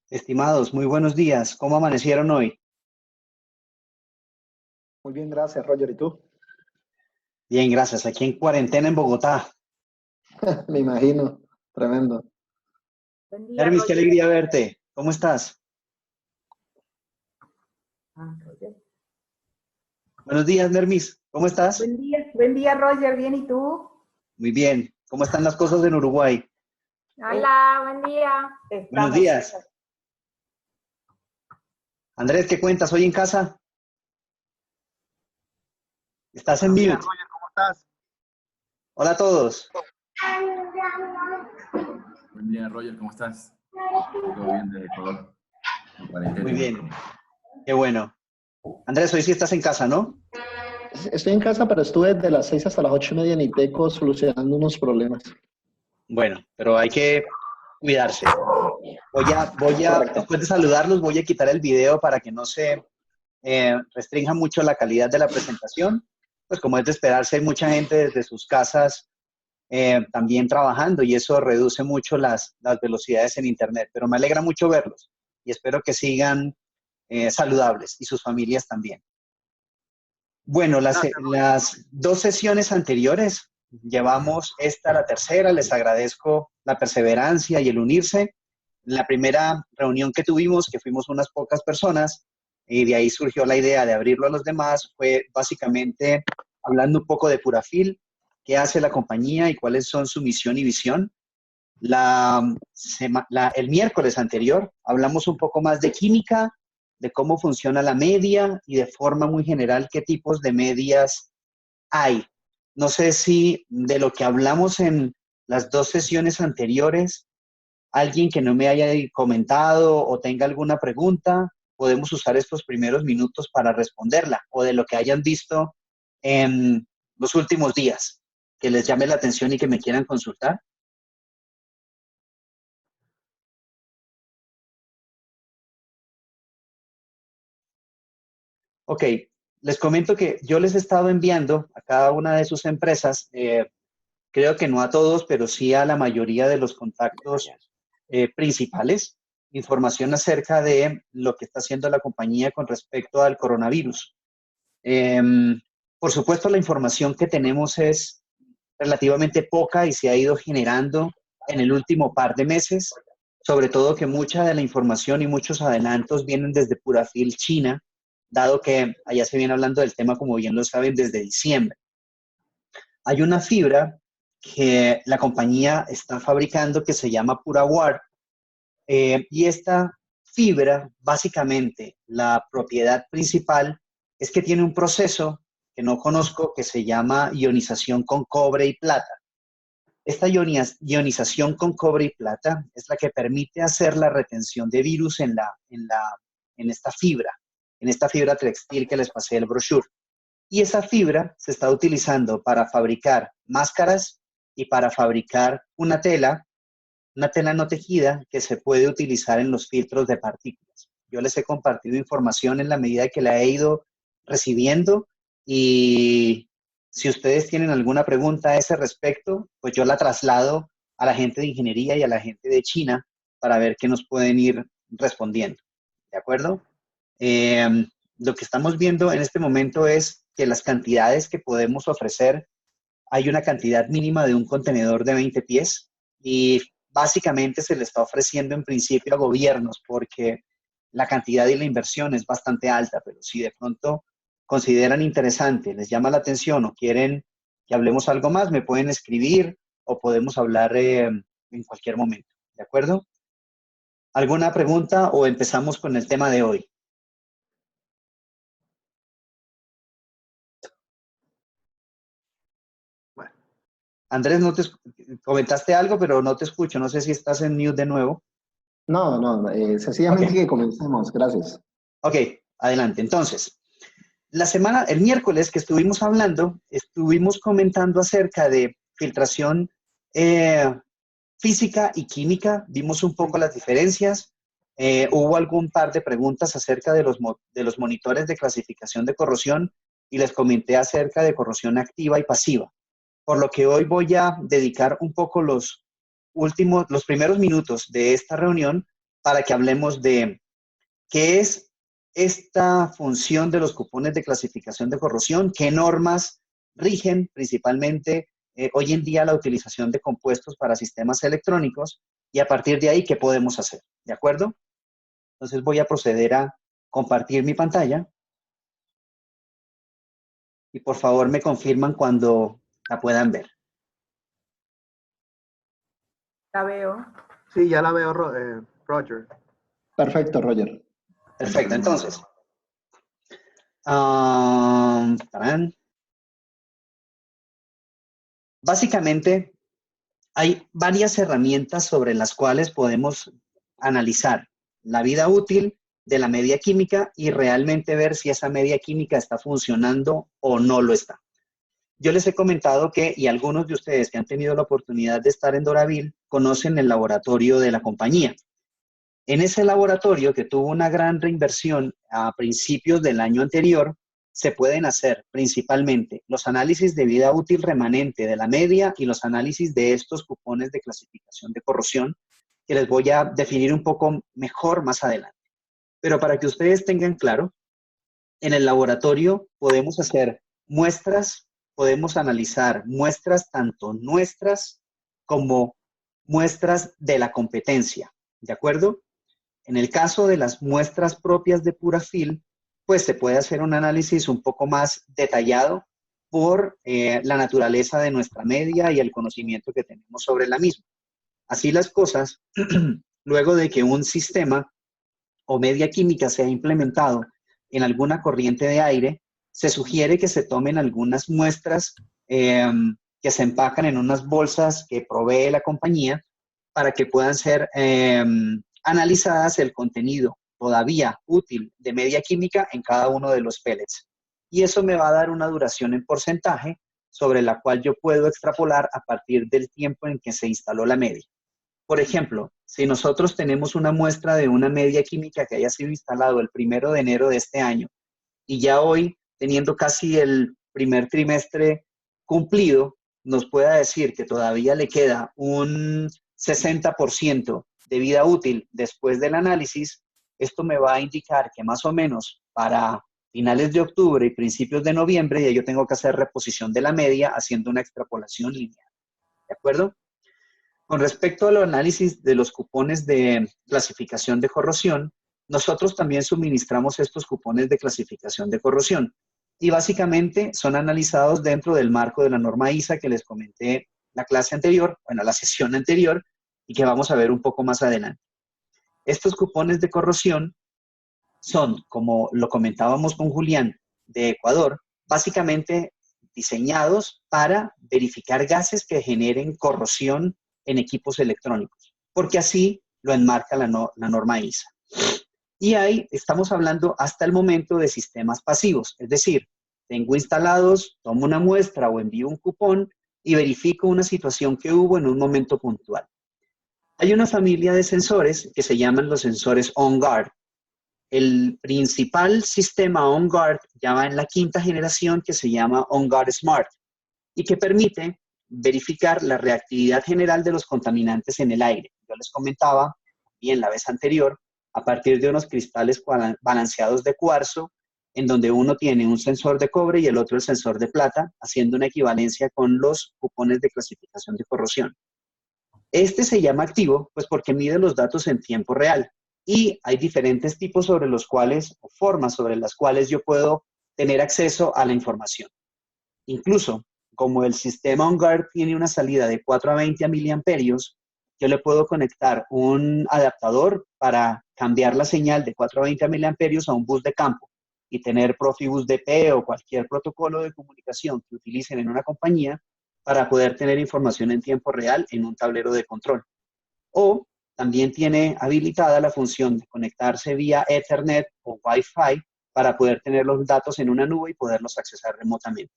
Estimados, muy buenos días. ¿Cómo amanecieron hoy? Muy bien, gracias, Roger. ¿Y tú? Bien, gracias. Aquí en cuarentena en Bogotá. Me imagino. Tremendo. Buen día, Nervis, qué Roger. alegría verte. ¿Cómo estás? Roger. Buenos días, Nermis. ¿Cómo estás? Buen día, Roger. ¿Bien y tú? Muy bien. ¿Cómo están las cosas en Uruguay? Hola, buen día. Buenos Estamos. días. Andrés, ¿qué cuentas hoy en casa? Estás en Buenos días, mute. Roger. ¿Cómo estás? Hola a todos. Buen día, Roger, ¿cómo estás? Todo bien desde Ecuador, en Muy cuarentena. bien. Qué bueno. Andrés, hoy sí estás en casa, ¿no? Estoy en casa, pero estuve desde las 6 hasta las 8:30 en Iteco solucionando unos problemas. Bueno, pero hay que cuidarse. Correcto. Después de saludarlos, voy a quitar el video para que no se restrinja mucho la calidad de la presentación. Pues como es de esperarse, hay mucha gente desde sus casas también trabajando y eso reduce mucho las velocidades en Internet. Pero me alegra mucho verlos y espero que sigan saludables y sus familias también. Bueno, las dos sesiones anteriores, llevamos esta la tercera, les agradezco la perseverancia y el unirse. La primera reunión que tuvimos, que fuimos unas pocas personas, y de ahí surgió la idea de abrirlo a los demás, fue básicamente hablando un poco de Purafil, qué hace la compañía y cuáles son su misión y visión. El miércoles anterior hablamos un poco más de química, de cómo funciona la media y de forma muy general qué tipos de medias hay. No sé si de lo que hablamos en las dos sesiones anteriores, alguien que no me haya comentado o tenga alguna pregunta, podemos usar estos primeros minutos para responderla o de lo que hayan visto en los últimos días, que les llame la atención y que me quieran consultar. Ok, les comento que yo les he estado enviando a cada una de sus empresas, creo que no a todos, pero sí a la mayoría de los contactos principales, información acerca de lo que está haciendo la compañía con respecto al coronavirus. Por supuesto, la información que tenemos es relativamente poca y se ha ido generando en el último par de meses, sobre todo que mucha de la información y muchos adelantos vienen desde Purafil, China, dado que allá se viene hablando del tema, como bien lo saben, desde diciembre. Hay una fibra que la compañía está fabricando que se llama PuraWar, y esta fibra, básicamente, la propiedad principal es que tiene un proceso que no conozco que se llama ionización con cobre y plata. Esta ionización con cobre y plata es la que permite hacer la retención de virus en esta fibra textil que les pasé el brochure. Y esa fibra se está utilizando para fabricar máscaras y para fabricar una tela no tejida que se puede utilizar en los filtros de partículas. Yo les he compartido información en la medida que la he ido recibiendo y si ustedes tienen alguna pregunta a ese respecto, pues yo la traslado a la gente de ingeniería y a la gente de China para ver qué nos pueden ir respondiendo. ¿De acuerdo? Lo que estamos viendo en este momento es que las cantidades que podemos ofrecer, hay una cantidad mínima de un contenedor de 20 pies y básicamente se le está ofreciendo en principio a gobiernos porque la cantidad y la inversión es bastante alta, pero si de pronto consideran interesante, les llama la atención o quieren que hablemos algo más, me pueden escribir o podemos hablar en cualquier momento. ¿De acuerdo? ¿Alguna pregunta o empezamos con el tema de hoy? Andrés, comentaste algo, pero no te escucho. No sé si estás en mute de nuevo. No, sencillamente Okay. que comencemos. Gracias. Ok, adelante. Entonces, el miércoles que estuvimos hablando, estuvimos comentando acerca de filtración física y química. Vimos un poco las diferencias. Hubo algún par de preguntas acerca de los monitores de clasificación de corrosión y les comenté acerca de corrosión activa y pasiva. Por lo que hoy voy a dedicar un poco los primeros minutos de esta reunión para que hablemos de qué es esta función de los cupones de clasificación de corrosión, qué normas rigen principalmente hoy en día la utilización de compuestos para sistemas electrónicos y a partir de ahí qué podemos hacer, ¿de acuerdo? Entonces voy a proceder a compartir mi pantalla y por favor me confirman cuando la puedan ver. La veo. Sí, ya la veo, Roger. Perfecto, Roger. Perfecto, entonces. Tarán. Básicamente, hay varias herramientas sobre las cuales podemos analizar la vida útil de la media química y realmente ver si esa media química está funcionando o no lo está. Yo les he comentado que, y algunos de ustedes que han tenido la oportunidad de estar en Doraville, conocen el laboratorio de la compañía. En ese laboratorio, que tuvo una gran reinversión a principios del año anterior, se pueden hacer principalmente los análisis de vida útil remanente de la media y los análisis de estos cupones de clasificación de corrosión, que les voy a definir un poco mejor más adelante. Pero para que ustedes tengan claro, en el laboratorio podemos hacer muestras, podemos analizar muestras tanto nuestras como muestras de la competencia, ¿de acuerdo? En el caso de las muestras propias de Purafil, pues se puede hacer un análisis un poco más detallado por la naturaleza de nuestra media y el conocimiento que tenemos sobre la misma. Así las cosas, luego de que un sistema o media química sea implementado en alguna corriente de aire, se sugiere que se tomen algunas muestras que se empacan en unas bolsas que provee la compañía para que puedan ser analizadas el contenido todavía útil de media química en cada uno de los pellets. Y eso me va a dar una duración en porcentaje sobre la cual yo puedo extrapolar a partir del tiempo en que se instaló la media. Por ejemplo, si nosotros tenemos una muestra de una media química que haya sido instalado el 1 de enero de este año y ya hoy, teniendo casi el primer trimestre cumplido, nos pueda decir que todavía le queda un 60% de vida útil después del análisis, esto me va a indicar que más o menos para finales de octubre y principios de noviembre ya yo tengo que hacer reposición de la media haciendo una extrapolación lineal. ¿De acuerdo? Con respecto al análisis de los cupones de clasificación de corrosión, nosotros también suministramos estos cupones de clasificación de corrosión y básicamente son analizados dentro del marco de la norma ISA que les comenté la clase anterior, bueno, la sesión anterior y que vamos a ver un poco más adelante. Estos cupones de corrosión son, como lo comentábamos con Julián de Ecuador, básicamente diseñados para verificar gases que generen corrosión en equipos electrónicos, porque así lo enmarca la norma ISA. Y ahí estamos hablando hasta el momento de sistemas pasivos, es decir, tengo instalados, tomo una muestra o envío un cupón y verifico una situación que hubo en un momento puntual. Hay una familia de sensores que se llaman los sensores OnGuard. El principal sistema OnGuard ya va en la 5ª generación que se llama OnGuard Smart y que permite verificar la reactividad general de los contaminantes en el aire. Yo les comentaba, y en la vez anterior, a partir de unos cristales balanceados de cuarzo, en donde uno tiene un sensor de cobre y el otro el sensor de plata, haciendo una equivalencia con los cupones de clasificación de corrosión. Este se llama activo, pues porque mide los datos en tiempo real. Y hay diferentes tipos sobre los cuales, o formas sobre las cuales yo puedo tener acceso a la información. Incluso, como el sistema OnGuard tiene una salida de 4 a 20 miliamperios, yo le puedo conectar un adaptador para cambiar la señal de 4 a 20 miliamperios a un bus de campo y tener Profibus DP o cualquier protocolo de comunicación que utilicen en una compañía para poder tener información en tiempo real en un tablero de control. O también tiene habilitada la función de conectarse vía Ethernet o Wi-Fi para poder tener los datos en una nube y poderlos accesar remotamente.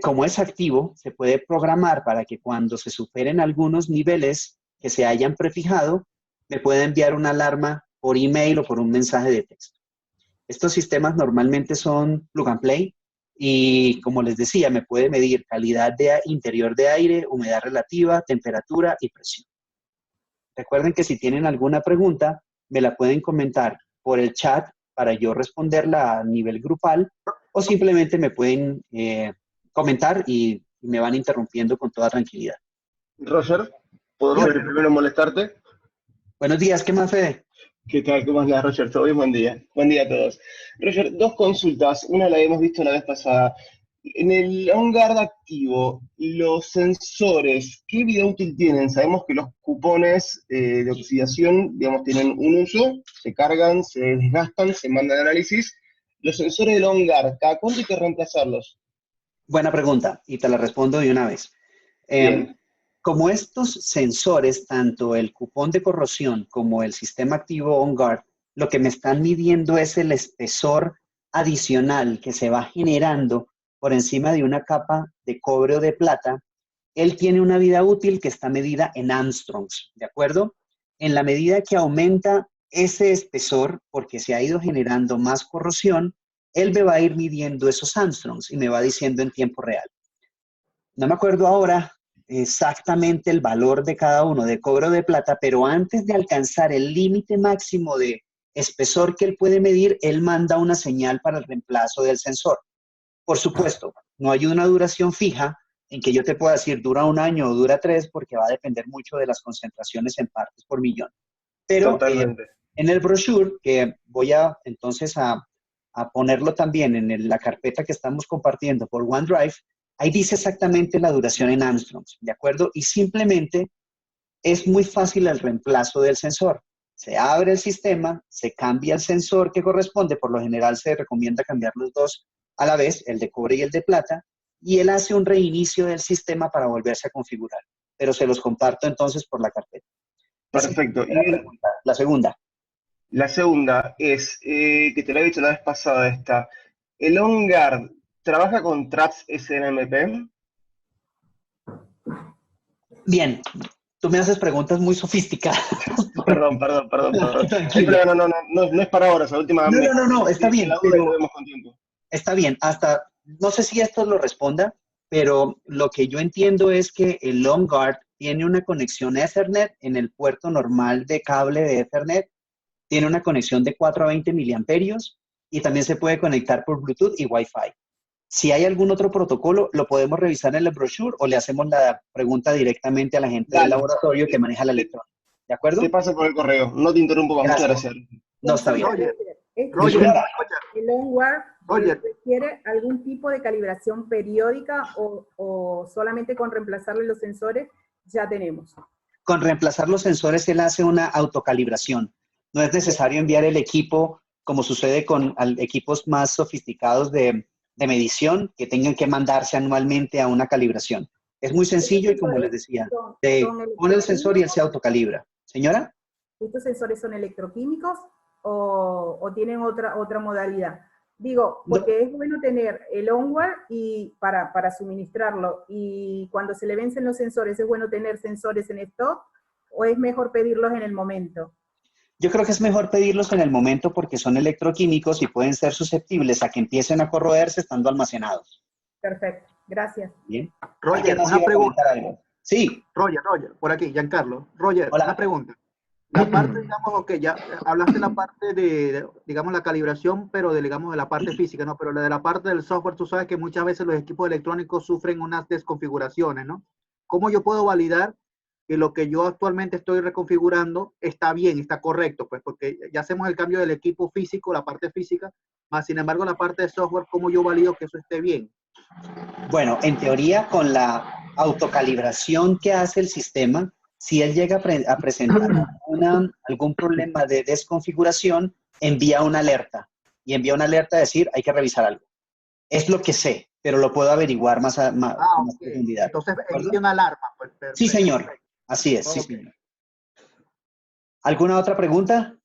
Como es activo, se puede programar para que cuando se superen algunos niveles que se hayan prefijado, me pueda enviar una alarma por email o por un mensaje de texto. Estos sistemas normalmente son plug and play y, como les decía, me puede medir calidad de interior de aire, humedad relativa, temperatura y presión. Recuerden que si tienen alguna pregunta, me la pueden comentar por el chat para yo responderla a nivel grupal o simplemente me pueden comentar y me van interrumpiendo con toda tranquilidad. Roger, ¿puedo ser el primero en molestarte? Buenos días, ¿qué más, Fede? ¿Qué tal? ¿Cómo andás, Roger? ¿Todo bien? Buen día. Buen día a todos. Roger, dos consultas. Una la habíamos visto la vez pasada. En el OnGuard activo, los sensores, ¿qué vida útil tienen? Sabemos que los cupones de oxidación, digamos, tienen un uso, se cargan, se desgastan, se mandan análisis. Los sensores del OnGuard, ¿cada cuánto hay que reemplazarlos? Buena pregunta, y te la respondo de una vez. Bien. Como estos sensores, tanto el cupón de corrosión como el sistema activo OnGuard, lo que me están midiendo es el espesor adicional que se va generando por encima de una capa de cobre o de plata. Él tiene una vida útil que está medida en Armstrongs, ¿de acuerdo? En la medida que aumenta ese espesor, porque se ha ido generando más corrosión, él me va a ir midiendo esos Armstrongs y me va diciendo en tiempo real. No me acuerdo ahora exactamente el valor de cada uno, de cobre o de plata, pero antes de alcanzar el límite máximo de espesor que él puede medir, él manda una señal para el reemplazo del sensor. Por supuesto, no hay una duración fija en que yo te pueda decir dura 1 año o dura 3, porque va a depender mucho de las concentraciones en partes por millón. Pero Totalmente. en el brochure, que voy a entonces a ponerlo también en la carpeta que estamos compartiendo por OneDrive, ahí dice exactamente la duración en Armstrongs, ¿de acuerdo? Y simplemente es muy fácil el reemplazo del sensor. Se abre el sistema, se cambia el sensor que corresponde, por lo general se recomienda cambiar los dos a la vez, el de cobre y el de plata, y él hace un reinicio del sistema para volverse a configurar. Pero se los comparto entonces por la carpeta. Perfecto. La segunda. La segunda es, que te la he dicho la vez pasada esta, ¿el OnGuard trabaja con traps SNMP? Bien, tú me haces preguntas muy sofisticadas. Perdón. Tranquilo. No es para ahora, esa última. No, está bien. La duda y lo vemos con tiempo. Está bien, hasta, no sé si esto lo responda, pero lo que yo entiendo es que el OnGuard tiene una conexión Ethernet en el puerto normal de cable de Ethernet, tiene una conexión de 4 a 20 miliamperios y también se puede conectar por Bluetooth y Wi-Fi. Si hay algún otro protocolo, lo podemos revisar en el brochure o le hacemos la pregunta directamente a la gente del laboratorio que maneja la electrónica. ¿De acuerdo? Te paso por el correo, no te interrumpo más, muchas gracias. No, está bien. Roger, ¿El OnGuard Roger. requiere algún tipo de calibración periódica o solamente con reemplazarle los sensores ya tenemos? Con reemplazar los sensores, él hace una autocalibración. No es necesario enviar el equipo, como sucede con equipos más sofisticados de medición, que tengan que mandarse anualmente a una calibración. Es muy sencillo y como les decía, pone el sensor y él se autocalibra. ¿Señora? ¿Estos sensores son electroquímicos o tienen otra modalidad? Digo, porque es bueno tener el OnGuard para suministrarlo, y cuando se le vencen los sensores, ¿es bueno tener sensores en stock o es mejor pedirlos en el momento? Yo creo que es mejor pedirlos en el momento porque son electroquímicos y pueden ser susceptibles a que empiecen a corroerse estando almacenados. Perfecto, gracias. Bien. Roger, una pregunta. Sí. Roger, por aquí, Giancarlo. Roger, Hola. una pregunta. La parte, digamos, ok, ya hablaste de la parte de, digamos, la calibración, pero digamos, de la parte física, ¿no? Pero de la parte del software, tú sabes que muchas veces los equipos electrónicos sufren unas desconfiguraciones, ¿no? ¿Cómo yo puedo validar que lo que yo actualmente estoy reconfigurando está bien, está correcto? Pues porque ya hacemos el cambio del equipo físico, la parte física, más sin embargo la parte de software, ¿cómo yo valido que eso esté bien? Bueno, en teoría, con la autocalibración que hace el sistema, si él llega a presentar algún problema de desconfiguración, envía una alerta. Y envía una alerta a decir, hay que revisar algo. Es lo que sé, pero lo puedo averiguar más profundidad. Entonces, envía una alarma. Pues, sí, señor. Así es, sí, señor. ¿Alguna otra pregunta?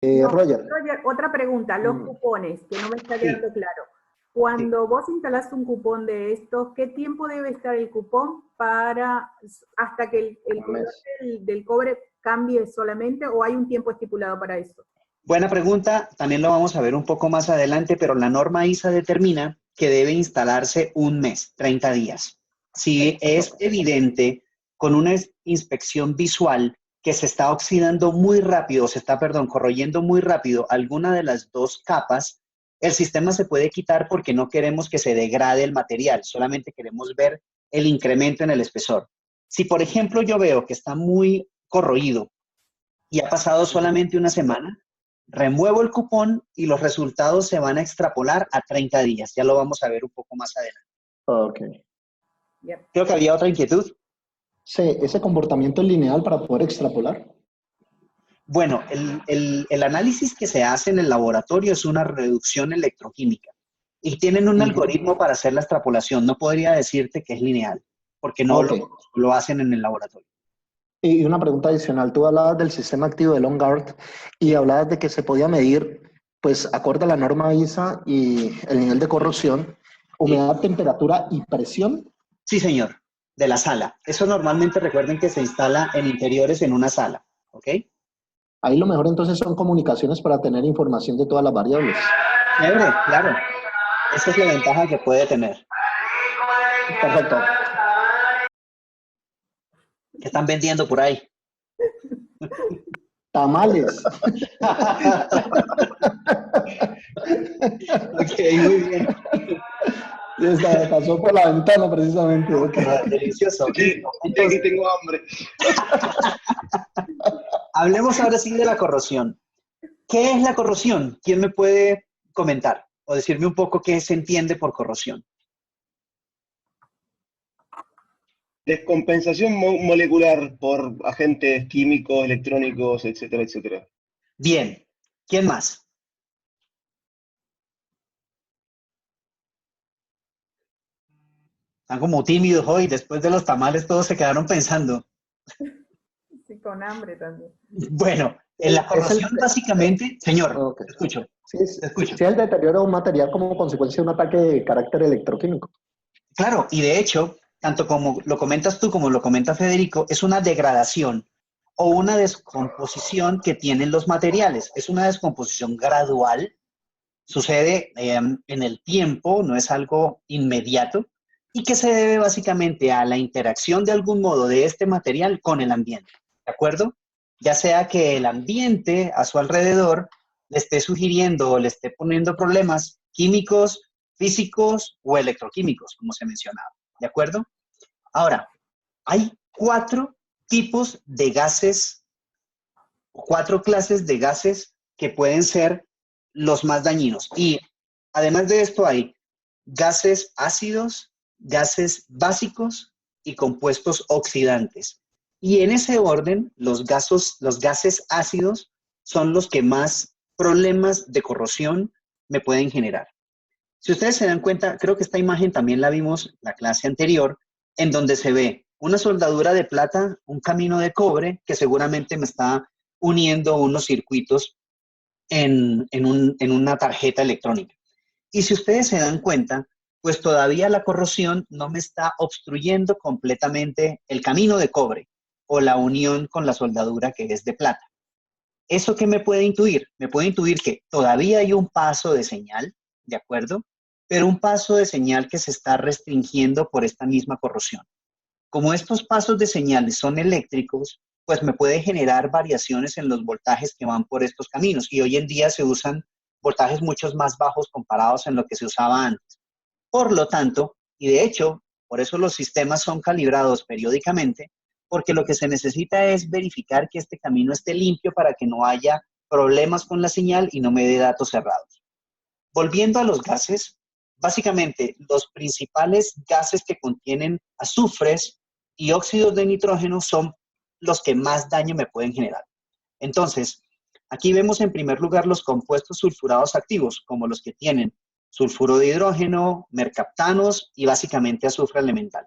Roger. Roger, otra pregunta. Los cupones, que no me está quedando claro. Cuando vos instalás un cupón de estos, ¿qué tiempo debe estar el cupón hasta que el color del cobre cambie solamente, o hay un tiempo estipulado para eso? Buena pregunta, también lo vamos a ver un poco más adelante, pero la norma ISA determina que debe instalarse 1 mes, 30 días. Si es evidente con una inspección visual que se está oxidando muy rápido, se está, perdón, corroyendo muy rápido alguna de las dos capas, el sistema se puede quitar porque no queremos que se degrade el material, solamente queremos ver el incremento en el espesor. Si, por ejemplo, yo veo que está muy corroído y ha pasado solamente una semana, remuevo el cupón y los resultados se van a extrapolar a 30 días. Ya lo vamos a ver un poco más adelante. Ok. Yep. Creo que había otra inquietud. Sí, ese comportamiento es lineal para poder extrapolar. Bueno, el análisis que se hace en el laboratorio es una reducción electroquímica y tienen un algoritmo para hacer la extrapolación. No podría decirte que es lineal, porque no lo hacen en el laboratorio. Y una pregunta adicional. Tú hablabas del sistema activo de OnGuard y hablabas de que se podía medir, pues, acorde a la norma ISA y el nivel de corrosión, humedad, temperatura y presión. Sí, señor, de la sala. Eso normalmente recuerden que se instala en interiores en una sala, ¿ok? Ahí lo mejor entonces son comunicaciones para tener información de todas las variables. Chévere, claro. Esa es la ventaja que puede tener. Perfecto. ¿Qué están vendiendo por ahí? Tamales. Ok, muy bien. Pasó por la ventana precisamente. Okay. Delicioso. Entonces, que tengo hambre. Hablemos ahora sí de la corrosión. ¿Qué es la corrosión? ¿Quién me puede comentar o decirme un poco qué se entiende por corrosión? Descompensación molecular por agentes químicos, electrónicos, etcétera, etcétera. Bien. ¿Quién más? Están como tímidos hoy. Después de los tamales todos se quedaron pensando. Sí, con hambre también. Bueno, en la corrosión básicamente, señor, Okay. te escucho. Sí, Te escucho. sí, el deterioro de un material como consecuencia de un ataque de carácter electroquímico. Claro, y de hecho, tanto como lo comentas tú como lo comenta Federico, es una degradación o una descomposición que tienen los materiales. Es una descomposición gradual, sucede en el tiempo, no es algo inmediato, y que se debe básicamente a la interacción de algún modo de este material con el ambiente, ¿de acuerdo? Ya sea que el ambiente a su alrededor le esté sugiriendo o le esté poniendo problemas químicos, físicos o electroquímicos, como se mencionaba, ¿de acuerdo? Ahora, hay 4 tipos de gases, 4 clases de gases que pueden ser los más dañinos. Y además de esto hay gases ácidos, gases básicos y compuestos oxidantes. Y en ese orden, los gases ácidos son los que más problemas de corrosión me pueden generar. Si ustedes se dan cuenta, creo que esta imagen también la vimos la clase anterior, en donde se ve una soldadura de plata, un camino de cobre, que seguramente me está uniendo unos circuitos en una tarjeta electrónica. Y si ustedes se dan cuenta, pues todavía la corrosión no me está obstruyendo completamente el camino de cobre o la unión con la soldadura que es de plata. ¿Eso qué me puede intuir? Me puede intuir que todavía hay un paso de señal, ¿de acuerdo? Pero un paso de señal que se está restringiendo por esta misma corrosión. Como estos pasos de señales son eléctricos, pues me puede generar variaciones en los voltajes que van por estos caminos. Y hoy en día se usan voltajes mucho más bajos comparados en lo que se usaba antes. Por lo tanto, y de hecho, por eso los sistemas son calibrados periódicamente, porque lo que se necesita es verificar que este camino esté limpio para que no haya problemas con la señal y no me dé datos cerrados. Volviendo a los gases, básicamente los principales gases que contienen azufres y óxidos de nitrógeno son los que más daño me pueden generar. Entonces, aquí vemos en primer lugar los compuestos sulfurados activos, como los que tienen sulfuro de hidrógeno, mercaptanos y básicamente azufre elemental.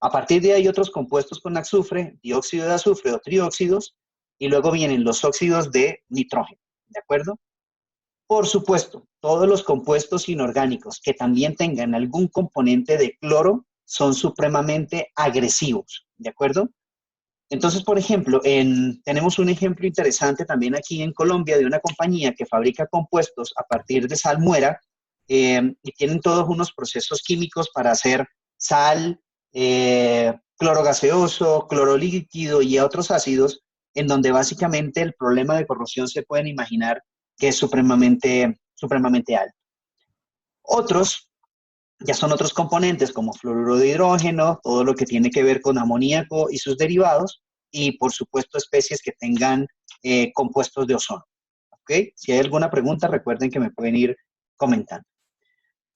A partir de ahí hay otros compuestos con azufre, dióxido de azufre o trióxidos, y luego vienen los óxidos de nitrógeno, ¿de acuerdo? Por supuesto, todos los compuestos inorgánicos que también tengan algún componente de cloro son supremamente agresivos, ¿de acuerdo? Entonces, por ejemplo, tenemos un ejemplo interesante también aquí en Colombia de una compañía que fabrica compuestos a partir de salmuera y tienen todos unos procesos químicos para hacer sal, cloro gaseoso, cloro líquido y otros ácidos, en donde básicamente el problema de corrosión se pueden imaginar que es supremamente alto. Otros, ya son otros componentes como fluoruro de hidrógeno, todo lo que tiene que ver con amoníaco y sus derivados, y por supuesto especies que tengan compuestos de ozono. ¿Okay? Si hay alguna pregunta, recuerden que me pueden ir comentando.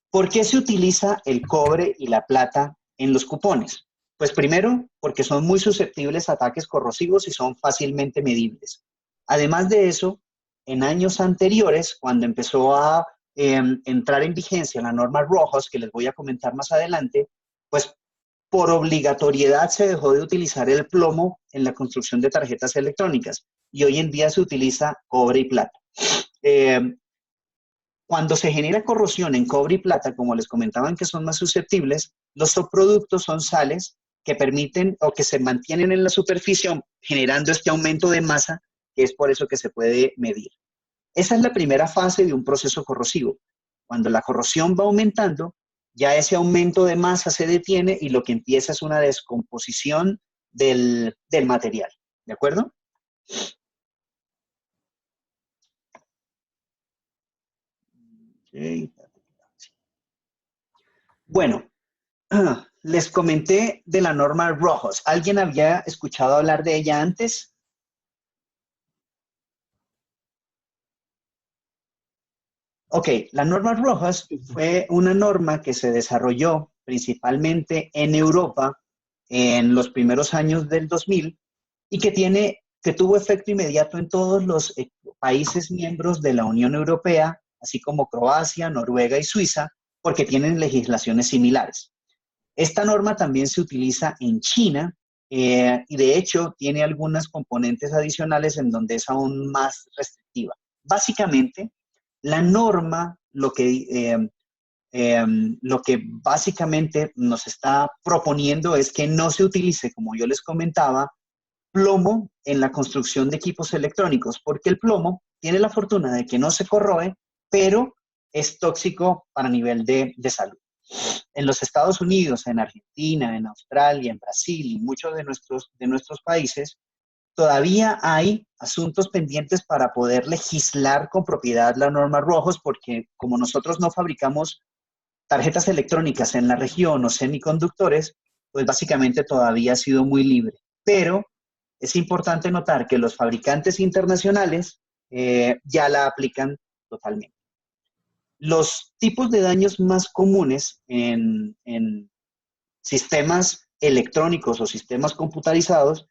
¿Por qué se utiliza el cobre y la plata en los cupones? Pues primero, porque son muy susceptibles a ataques corrosivos y son fácilmente medibles. Además de eso, en años anteriores, cuando empezó a entrar en vigencia la norma RoHS, que les voy a comentar más adelante, pues por obligatoriedad se dejó de utilizar el plomo en la construcción de tarjetas electrónicas y hoy en día se utiliza cobre y plata. Cuando se genera corrosión en cobre y plata, como les comentaban que son más susceptibles, los subproductos son sales que permiten o que se mantienen en la superficie generando este aumento de masa, que es por eso que se puede medir. Esa es la primera fase de un proceso corrosivo. Cuando la corrosión va aumentando, ya ese aumento de masa se detiene y lo que empieza es una descomposición del material. ¿De acuerdo? Okay. Bueno, les comenté de la norma RoHS. ¿Alguien había escuchado hablar de ella antes? Ok, la norma RoHS fue una norma que se desarrolló principalmente en Europa en los primeros años del 2000 y que tuvo efecto inmediato en todos los países miembros de la Unión Europea, así como Croacia, Noruega y Suiza, porque tienen legislaciones similares. Esta norma también se utiliza en China y de hecho tiene algunas componentes adicionales en donde es aún más restrictiva. Básicamente, la norma lo que básicamente nos está proponiendo es que no se utilice, como yo les comentaba, plomo en la construcción de equipos electrónicos, porque el plomo tiene la fortuna de que no se corroe, pero es tóxico para nivel de salud. En los Estados Unidos, en Argentina, en Australia, en Brasil y muchos de nuestros países, todavía hay asuntos pendientes para poder legislar con propiedad la norma RoHS, porque como nosotros no fabricamos tarjetas electrónicas en la región o semiconductores, pues básicamente todavía ha sido muy libre. Pero es importante notar que los fabricantes internacionales ya la aplican totalmente. Los tipos de daños más comunes en sistemas electrónicos o sistemas computarizados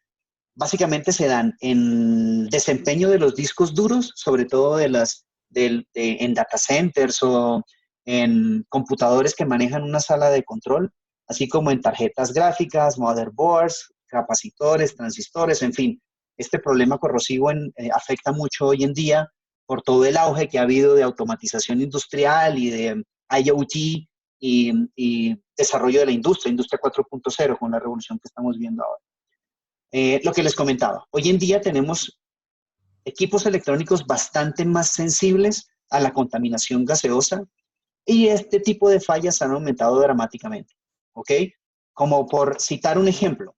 básicamente se dan en desempeño de los discos duros, sobre todo en data centers o en computadores que manejan una sala de control, así como en tarjetas gráficas, motherboards, capacitores, transistores, en fin. Este problema corrosivo afecta mucho hoy en día por todo el auge que ha habido de automatización industrial y de IoT y desarrollo de la industria 4.0 con la revolución que estamos viendo ahora. Lo que les comentaba, hoy en día tenemos equipos electrónicos bastante más sensibles a la contaminación gaseosa y este tipo de fallas han aumentado dramáticamente, ¿ok? Como por citar un ejemplo,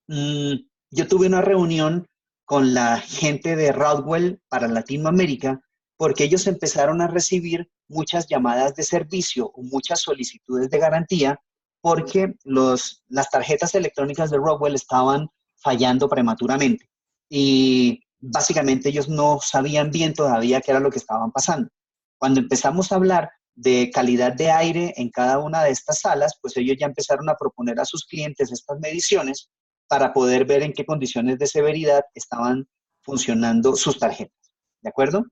yo tuve una reunión con la gente de Routewell para Latinoamérica porque ellos empezaron a recibir muchas llamadas de servicio o muchas solicitudes de garantía porque las tarjetas electrónicas de Routewell estaban fallando prematuramente y básicamente ellos no sabían bien todavía qué era lo que estaban pasando. Cuando empezamos a hablar de calidad de aire en cada una de estas salas, pues ellos ya empezaron a proponer a sus clientes estas mediciones para poder ver en qué condiciones de severidad estaban funcionando sus tarjetas. ¿De acuerdo?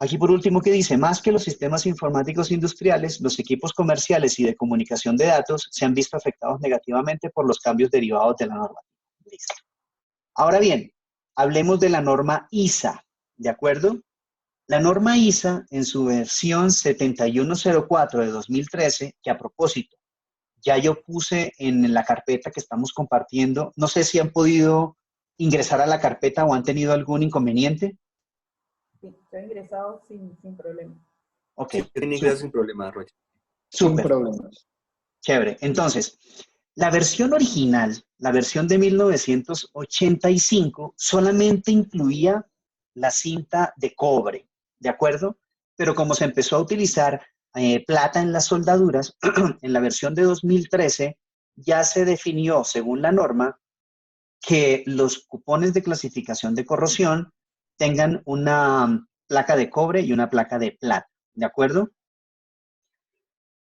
Aquí por último, ¿qué dice? Más que los sistemas informáticos industriales, los equipos comerciales y de comunicación de datos se han visto afectados negativamente por los cambios derivados de la normativa. Listo. Ahora bien, hablemos de la norma ISA, ¿de acuerdo? La norma ISA, en su versión 7104 de 2013, que a propósito, ya yo puse en la carpeta que estamos compartiendo, no sé si han podido ingresar a la carpeta o han tenido algún inconveniente. Sí, yo he ingresado sin problema. Ok. Sí, ingresado sin problema, Roger. Sin problemas. Chévere. Entonces, la versión original, la versión de 1985, solamente incluía la cinta de cobre, ¿de acuerdo? Pero como se empezó a utilizar plata en las soldaduras, en la versión de 2013 ya se definió, según la norma, que los cupones de clasificación de corrosión tengan una placa de cobre y una placa de plata, ¿de acuerdo?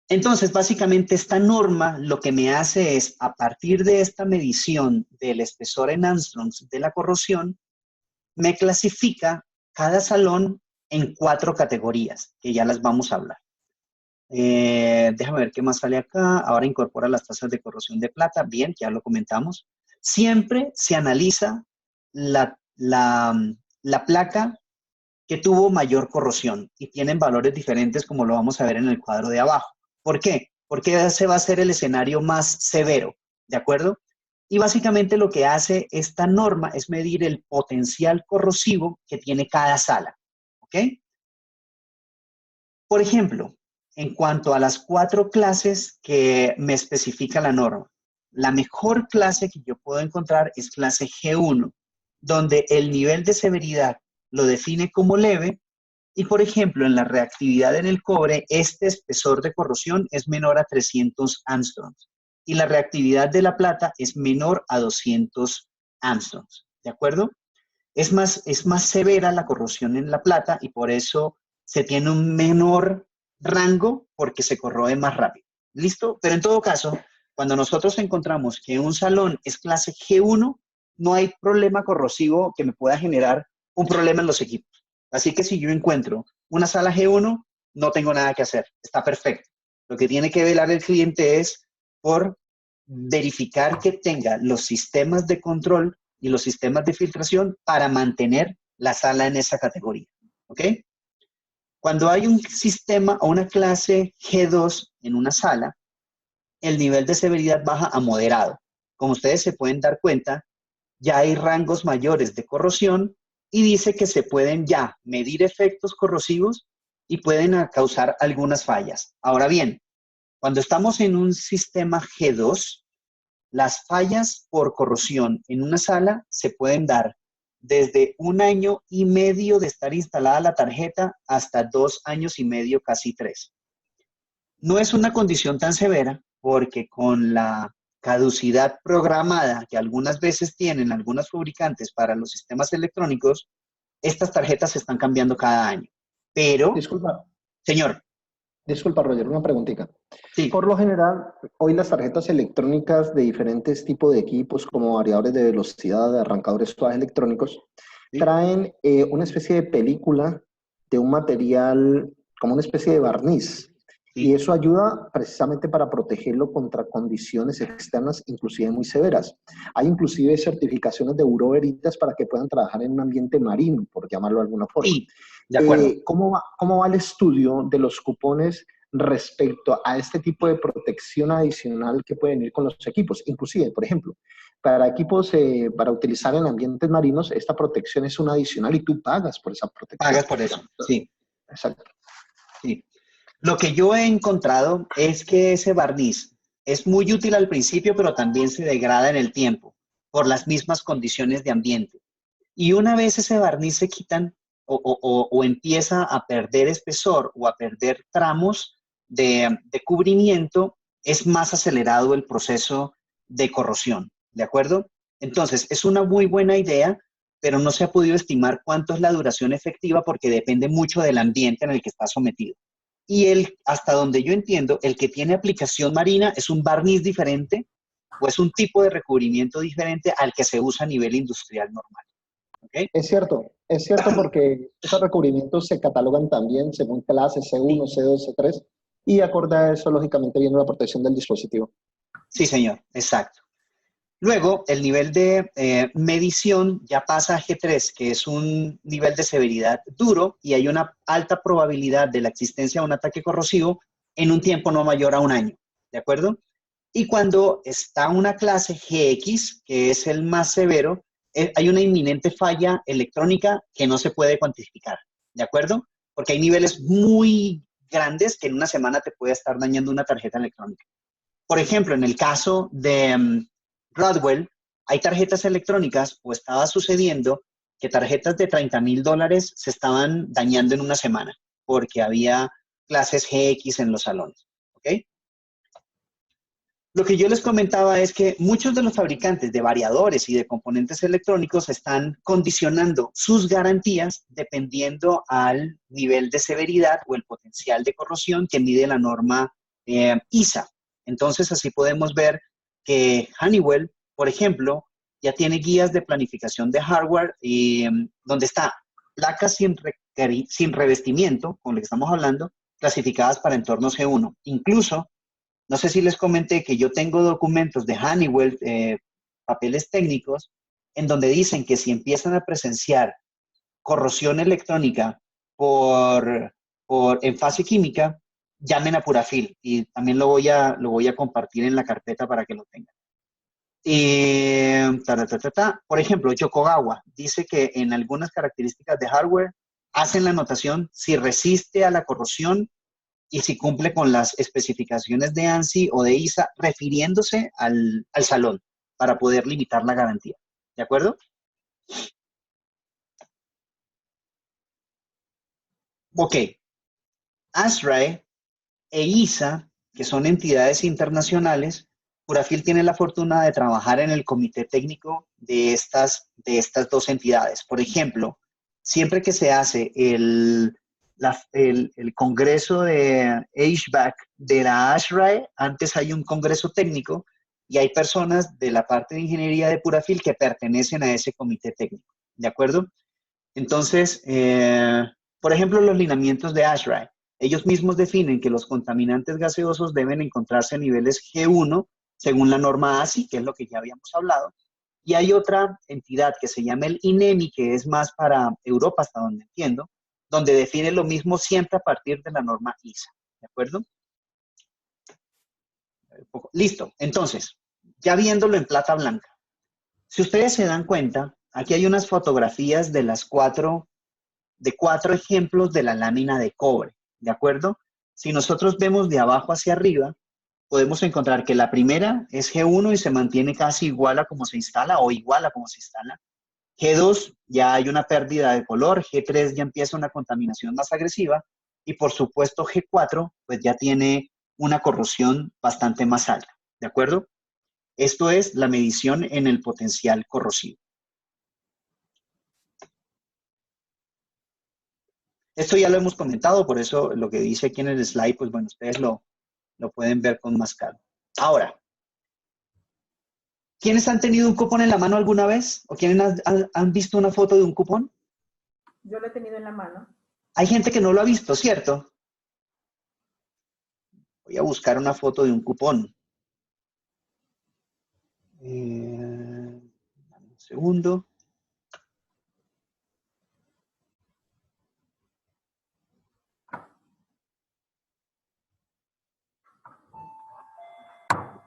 Entonces, básicamente esta norma lo que me hace es, a partir de esta medición del espesor en angstroms de la corrosión, me clasifica cada salón en 4 categorías, que ya las vamos a hablar. Déjame ver qué más sale acá. Ahora incorpora las tasas de corrosión de plata. Bien, ya lo comentamos. Siempre se analiza la placa que tuvo mayor corrosión y tienen valores diferentes como lo vamos a ver en el cuadro de abajo. ¿Por qué? Porque ese va a ser el escenario más severo, ¿de acuerdo? Y básicamente lo que hace esta norma es medir el potencial corrosivo que tiene cada sala, ¿ok? Por ejemplo, en cuanto a las 4 clases que me especifica la norma, la mejor clase que yo puedo encontrar es clase G1, donde el nivel de severidad lo define como leve y, por ejemplo, en la reactividad en el cobre, este espesor de corrosión es menor a 300 angstroms y la reactividad de la plata es menor a 200 angstroms, ¿de acuerdo? Es más severa la corrosión en la plata y por eso se tiene un menor rango porque se corroe más rápido. ¿Listo? Pero en todo caso, cuando nosotros encontramos que un salón es clase G1, no hay problema corrosivo que me pueda generar un problema en los equipos. Así que si yo encuentro una sala G1, no tengo nada que hacer. Está perfecto. Lo que tiene que velar el cliente es por verificar que tenga los sistemas de control y los sistemas de filtración para mantener la sala en esa categoría. ¿Ok? Cuando hay un sistema o una clase G2 en una sala, el nivel de severidad baja a moderado. Como ustedes se pueden dar cuenta, ya hay rangos mayores de corrosión y dice que se pueden ya medir efectos corrosivos y pueden causar algunas fallas. Ahora bien, cuando estamos en un sistema G2, las fallas por corrosión en una sala se pueden dar desde 1 año y medio de estar instalada la tarjeta hasta 2 años y medio, casi 3. No es una condición tan severa porque con la caducidad programada que algunas veces tienen algunos fabricantes para los sistemas electrónicos, estas tarjetas se están cambiando cada año. Pero, Disculpa, señor, Roger, una preguntita. sí, Por lo general, hoy las tarjetas electrónicas de diferentes tipos de equipos, como variadores de velocidad, de arrancadores suaves electrónicos, sí, traen una especie de película de un material, como una especie de barniz. Y sí, eso ayuda precisamente para protegerlo contra condiciones externas, inclusive muy severas. Hay inclusive certificaciones de Bureau Veritas para que puedan trabajar en un ambiente marino, por llamarlo de alguna forma. sí, de acuerdo. ¿Cómo va el estudio de los cupones respecto a este tipo de protección adicional que pueden ir con los equipos? Inclusive, por ejemplo, para equipos para utilizar en ambientes marinos, esta protección es una adicional y tú pagas por esa protección. Pagas por eso, sí, Exacto. sí. Lo que yo he encontrado es que ese barniz es muy útil al principio, pero también se degrada en el tiempo por las mismas condiciones de ambiente. Y una vez ese barniz se quitan o empieza a perder espesor o a perder tramos de cubrimiento, es más acelerado el proceso de corrosión, ¿de acuerdo? Entonces, es una muy buena idea, pero no se ha podido estimar cuánto es la duración efectiva porque depende mucho del ambiente en el que está sometido. Y hasta donde yo entiendo, el que tiene aplicación marina es un barniz diferente o es un tipo de recubrimiento diferente al que se usa a nivel industrial normal. ¿Okay? Es cierto porque esos recubrimientos se catalogan también según clases C1, C2, C3 y acorde a eso, lógicamente, viene la protección del dispositivo. Sí, señor, exacto. Luego, el nivel de medición ya pasa a G3, que es un nivel de severidad duro y hay una alta probabilidad de la existencia de un ataque corrosivo en un tiempo no mayor a 1 año, ¿de acuerdo? Y cuando está una clase GX, que es el más severo, hay una inminente falla electrónica que no se puede cuantificar, ¿de acuerdo? Porque hay niveles muy grandes que en una semana te puede estar dañando una tarjeta electrónica. Por ejemplo, en el caso de Rodwell, hay tarjetas electrónicas, o estaba sucediendo que tarjetas de $30,000 se estaban dañando en una semana, porque había clases GX en los salones, ¿ok? Lo que yo les comentaba es que muchos de los fabricantes de variadores y de componentes electrónicos están condicionando sus garantías dependiendo al nivel de severidad o el potencial de corrosión que mide la norma ISA. Entonces, así podemos ver que Honeywell, por ejemplo, ya tiene guías de planificación de hardware donde está placas sin revestimiento, con lo que estamos hablando, clasificadas para entornos G1. Incluso, no sé si les comenté que yo tengo documentos de Honeywell, papeles técnicos, en donde dicen que si empiezan a presenciar corrosión electrónica en fase química, llamen a Purafil. Y también lo voy a compartir en la carpeta para que lo tengan. Por ejemplo, Yokogawa dice que en algunas características de hardware hacen la anotación si resiste a la corrosión y si cumple con las especificaciones de ANSI o de ISA, refiriéndose al salón para poder limitar la garantía. ¿De acuerdo? Ok. ASRAE e ISA, que son entidades internacionales, Purafil tiene la fortuna de trabajar en el comité técnico de estas dos entidades. Por ejemplo, siempre que se hace el congreso de HVAC de la ASRAE, antes hay un congreso técnico y hay personas de la parte de ingeniería de Purafil que pertenecen a ese comité técnico. ¿De acuerdo? Entonces, por ejemplo, los lineamientos de ASRAE. Ellos mismos definen que los contaminantes gaseosos deben encontrarse a niveles G1 según la norma ASI, que es lo que ya habíamos hablado. Y hay otra entidad que se llama el INEMI, que es más para Europa, hasta donde entiendo, donde define lo mismo siempre a partir de la norma ISA. ¿De acuerdo? Listo. Entonces, ya viéndolo en plata blanca. Si ustedes se dan cuenta, aquí hay unas fotografías de cuatro ejemplos de la lámina de cobre. ¿De acuerdo? Si nosotros vemos de abajo hacia arriba, podemos encontrar que la primera es G1 y se mantiene casi igual a como se instala o igual a como se instala. G2 ya hay una pérdida de color, G3 ya empieza una contaminación más agresiva y por supuesto G4 pues ya tiene una corrosión bastante más alta. ¿De acuerdo? Esto es la medición en el potencial corrosivo. Esto ya lo hemos comentado, por eso lo que dice aquí en el slide, pues bueno, ustedes lo pueden ver con más calma. Ahora, ¿quiénes han tenido un cupón en la mano alguna vez? ¿O quiénes han visto una foto de un cupón? Yo lo he tenido en la mano. Hay gente que no lo ha visto, ¿cierto? Voy a buscar una foto de un cupón. Un segundo.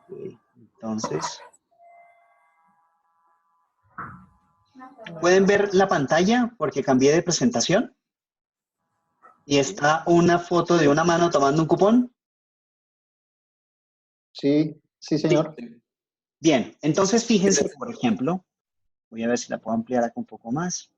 Okay, entonces, ¿pueden ver la pantalla? Porque cambié de presentación. Y está una foto de una mano tomando un cupón. Sí, sí, señor. Sí. Bien, entonces fíjense, por ejemplo, voy a ver si la puedo ampliar acá un poco más.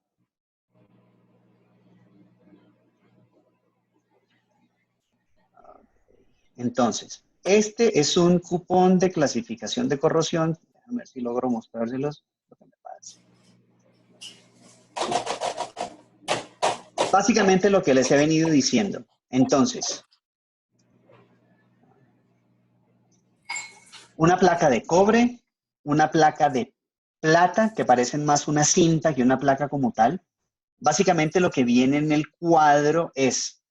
Entonces, este es un cupón de clasificación de corrosión. A ver si logro mostrárselos. Básicamente lo que les he venido diciendo. Entonces, una placa de cobre, una placa de plata, que parecen más una cinta que una placa como tal. Básicamente lo que viene en el cuadro es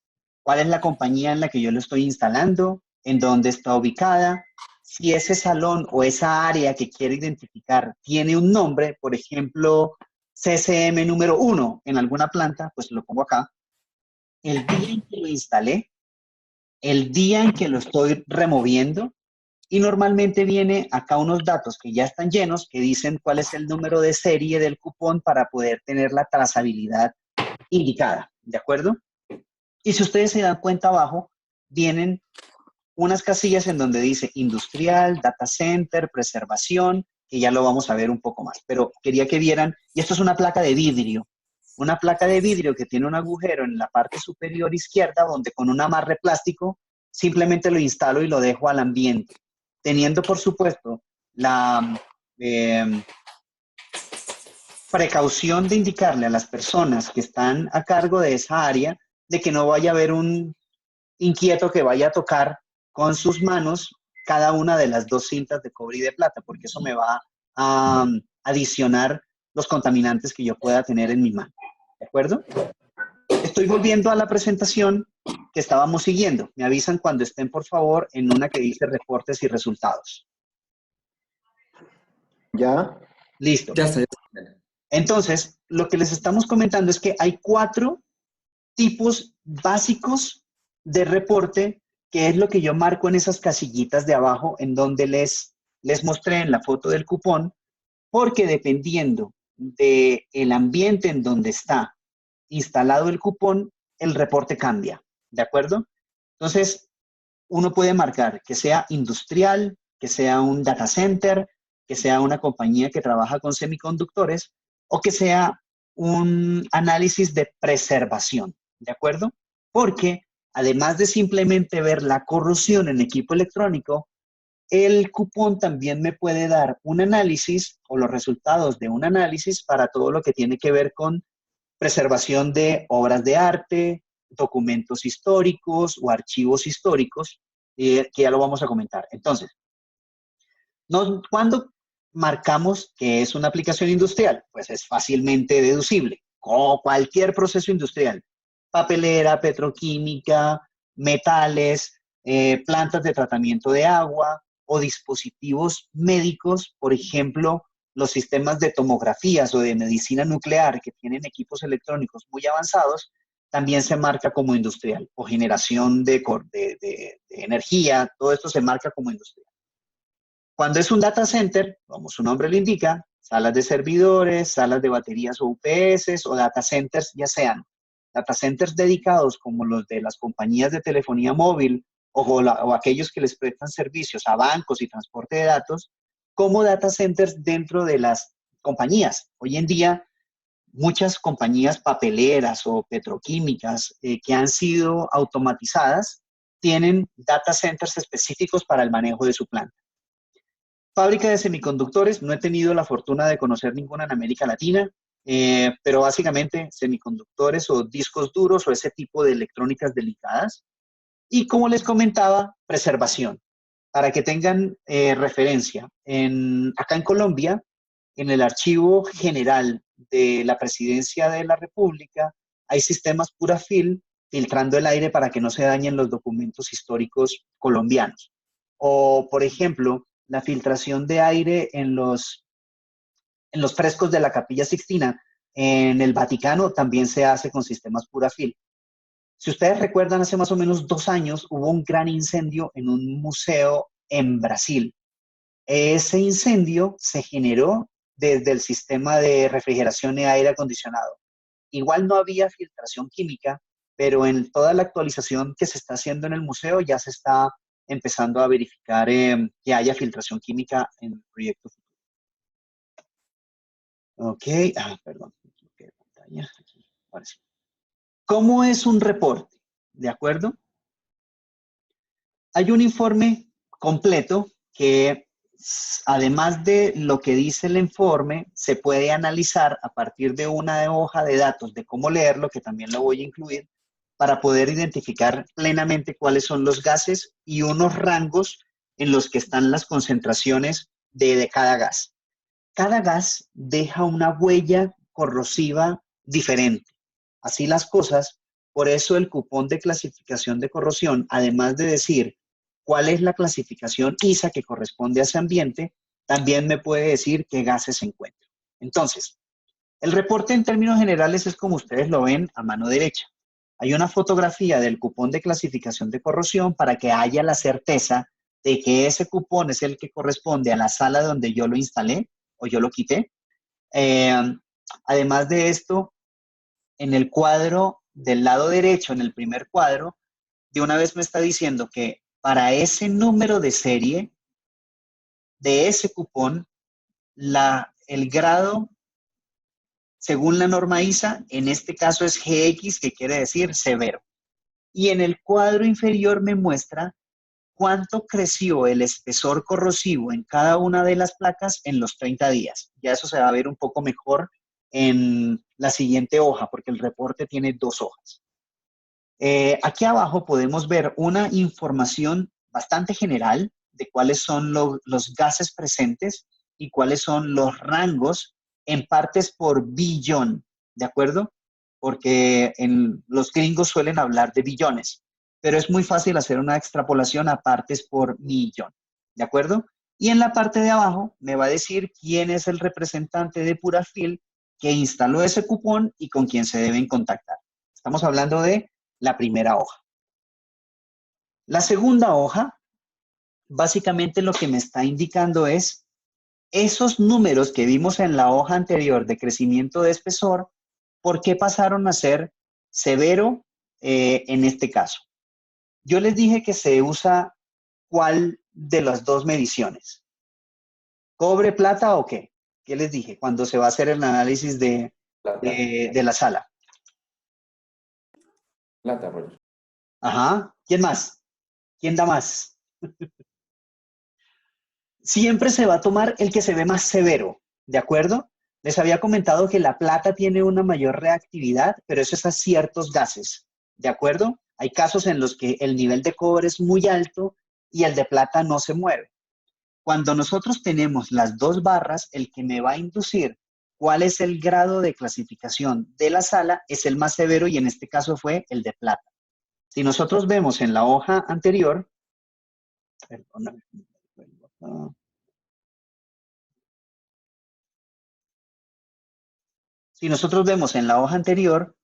cuál es la compañía en la que yo lo estoy instalando, en dónde está ubicada, si ese salón o esa área que quiero identificar tiene un nombre, por ejemplo, CCM número 1 en alguna planta, pues lo pongo acá. El día en que lo instalé, el día en que lo estoy removiendo, y normalmente viene acá unos datos que ya están llenos que dicen cuál es el número de serie del cupón para poder tener la trazabilidad indicada, ¿de acuerdo? Y si ustedes se dan cuenta abajo, vienen unas casillas en donde dice industrial, data center, preservación, que ya lo vamos a ver un poco más. Pero quería que vieran, y esto es una placa de vidrio. Una placa de vidrio que tiene un agujero en la parte superior izquierda, donde con un amarre plástico simplemente lo instalo y lo dejo al ambiente, teniendo, por supuesto, la precaución de indicarle a las personas que están a cargo de esa área de que no vaya a haber un inquieto que vaya a tocar con sus manos cada una de las dos cintas de cobre y de plata, porque eso me va a adicionar los contaminantes que yo pueda tener en mi mano. ¿De acuerdo? Estoy volviendo a la presentación que estábamos siguiendo. Me avisan cuando estén, por favor, en una que dice reportes y resultados. ¿Ya? Listo. Ya está. Entonces, lo que les estamos comentando es que hay 4 tipos básicos de reporte, que es lo que yo marco en esas casillitas de abajo, en donde les mostré en la foto del cupón, porque dependiendo del ambiente en donde está instalado el cupón, el reporte cambia, ¿de acuerdo? Entonces, uno puede marcar que sea industrial, que sea un data center, que sea una compañía que trabaja con semiconductores, o que sea un análisis de preservación, ¿de acuerdo? Porque además de simplemente ver la corrosión en equipo electrónico, el cupón también me puede dar un análisis o los resultados de un análisis para todo lo que tiene que ver con preservación de obras de arte, documentos históricos o archivos históricos, que ya lo vamos a comentar. Entonces, ¿cuándo marcamos que es una aplicación industrial? Pues es fácilmente deducible, como cualquier proceso industrial. Papelera, petroquímica, metales, plantas de tratamiento de agua o dispositivos médicos, por ejemplo, los sistemas de tomografías o de medicina nuclear que tienen equipos electrónicos muy avanzados, también se marca como industrial, o generación de energía, todo esto se marca como industrial. Cuando es un data center, como su nombre lo indica, salas de servidores, salas de baterías o UPS o data centers, ya sean data centers dedicados como los de las compañías de telefonía móvil o aquellos que les prestan servicios a bancos y transporte de datos, como data centers dentro de las compañías. Hoy en día, muchas compañías papeleras o petroquímicas que han sido automatizadas tienen data centers específicos para el manejo de su planta. Fábrica de semiconductores, no he tenido la fortuna de conocer ninguna en América Latina, pero básicamente semiconductores o discos duros o ese tipo de electrónicas delicadas. Y como les comentaba, preservación. Para que tengan referencia, acá en Colombia, en el Archivo General de la Presidencia de la República, hay sistemas Purafil filtrando el aire para que no se dañen los documentos históricos colombianos. O, por ejemplo, la filtración de aire en los frescos de la Capilla Sixtina en el Vaticano también se hace con sistemas Purafil. Si ustedes recuerdan, hace más o menos 2 años hubo un gran incendio en un museo en Brasil. Ese incendio se generó desde el sistema de refrigeración y aire acondicionado. Igual no había filtración química, pero en toda la actualización que se está haciendo en el museo ya se está empezando a verificar que haya filtración química en el proyecto futuro. Ok, perdón. Aquí, ahora sí. ¿Cómo es un reporte? ¿De acuerdo? Hay un informe completo que, además de lo que dice el informe, se puede analizar a partir de una hoja de datos de cómo leerlo, que también lo voy a incluir, para poder identificar plenamente cuáles son los gases y unos rangos en los que están las concentraciones de cada gas. Cada gas deja una huella corrosiva diferente. Así las cosas, por eso el cupón de clasificación de corrosión, además de decir cuál es la clasificación ISA que corresponde a ese ambiente, también me puede decir qué gases se encuentran. Entonces, el reporte en términos generales es como ustedes lo ven a mano derecha. Hay una fotografía del cupón de clasificación de corrosión para que haya la certeza de que ese cupón es el que corresponde a la sala donde yo lo instalé o yo lo quité. Además de esto, en el cuadro del lado derecho, en el primer cuadro, de una vez me está diciendo que para ese número de serie de ese cupón, el grado, según la norma ISA, en este caso es GX, que quiere decir severo. Y en el cuadro inferior me muestra cuánto creció el espesor corrosivo en cada una de las placas en los 30 días. Ya eso se va a ver un poco mejor en la siguiente hoja, porque el reporte tiene 2 hojas. Aquí abajo podemos ver una información bastante general de cuáles son los gases presentes y cuáles son los rangos en partes por billón, ¿de acuerdo? Porque los gringos suelen hablar de billones, pero es muy fácil hacer una extrapolación a partes por millón, ¿de acuerdo? Y en la parte de abajo me va a decir quién es el representante de Purafil que instaló ese cupón y con quién se deben contactar. Estamos hablando de la primera hoja. La segunda hoja, básicamente lo que me está indicando es esos números que vimos en la hoja anterior de crecimiento de espesor, ¿por qué pasaron a ser severo en este caso? Yo les dije que se usa ¿cuál de las dos mediciones? ¿Cobre, plata o qué? ¿Qué les dije cuando se va a hacer el análisis de la sala? Plata, Roger. Ajá. ¿Quién más? ¿Quién da más? Siempre se va a tomar el que se ve más severo, ¿de acuerdo? Les había comentado que la plata tiene una mayor reactividad, pero eso es a ciertos gases, ¿de acuerdo? Hay casos en los que el nivel de cobre es muy alto y el de plata no se mueve. Cuando nosotros tenemos las 2 barras, el que me va a inducir cuál es el grado de clasificación de la sala es el más severo y en este caso fue el de plata. Si nosotros vemos en la hoja anterior, perdóname, si nosotros vemos en la hoja anterior,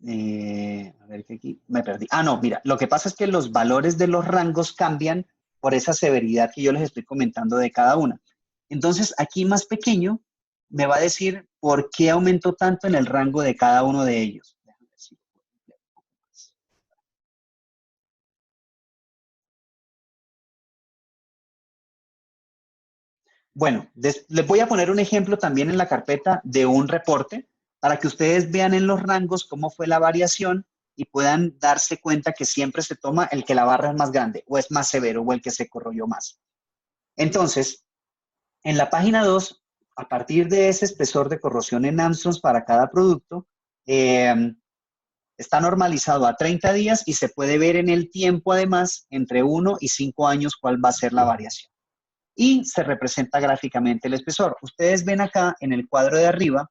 a ver que aquí me perdí. Ah, no, mira, lo que pasa es que los valores de los rangos cambian por esa severidad que yo les estoy comentando de cada una. Entonces, aquí más pequeño me va a decir por qué aumentó tanto en el rango de cada uno de ellos. Bueno, les voy a poner un ejemplo también en la carpeta de un reporte para que ustedes vean en los rangos cómo fue la variación y puedan darse cuenta que siempre se toma el que la barra es más grande o es más severo o el que se corroyó más. Entonces, en la página 2, a partir de ese espesor de corrosión en Armstrongs para cada producto, está normalizado a 30 días y se puede ver en el tiempo, además, entre 1 y 5 años cuál va a ser la variación. Y se representa gráficamente el espesor. Ustedes ven acá en el cuadro de arriba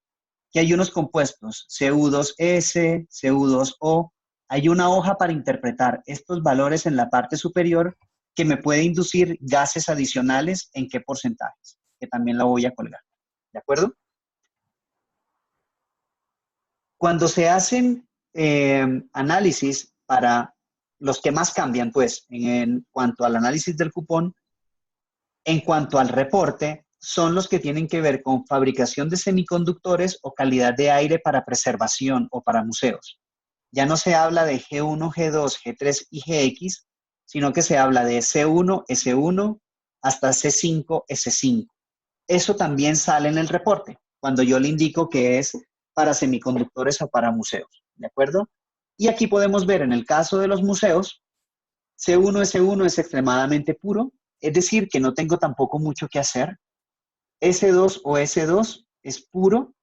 que hay unos compuestos Cu2S, Cu2O. Hay una hoja para interpretar estos valores en la parte superior que me puede inducir gases adicionales en qué porcentajes, que también la voy a colgar. ¿De acuerdo? Cuando se hacen análisis para los que más cambian, pues, en cuanto al análisis del cupón, en cuanto al reporte, son los que tienen que ver con fabricación de semiconductores o calidad de aire para preservación o para museos. Ya no se habla de G1, G2, G3 y GX, sino que se habla de C1, S1 hasta C5, S5. Eso también sale en el reporte, cuando yo le indico que es para semiconductores o para museos, ¿de acuerdo? Y aquí podemos ver en el caso de los museos, C1, S1 es extremadamente puro, es decir, que no tengo tampoco mucho que hacer. S2 o S2 es puro,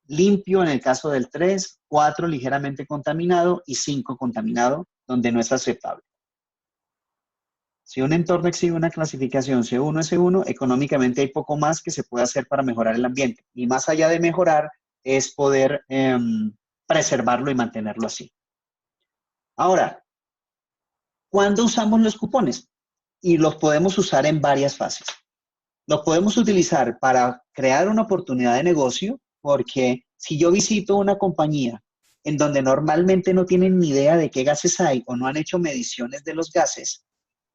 limpio en el caso del 3, 4 ligeramente contaminado y 5 contaminado, donde no es aceptable. Si un entorno exhibe una clasificación C1, S1, económicamente hay poco más que se puede hacer para mejorar el ambiente. Y más allá de mejorar, es poder preservarlo y mantenerlo así. Ahora, ¿cuándo usamos los cupones? Y los podemos usar en varias fases. Los podemos utilizar para crear una oportunidad de negocio, porque si yo visito una compañía en donde normalmente no tienen ni idea de qué gases hay o no han hecho mediciones de los gases,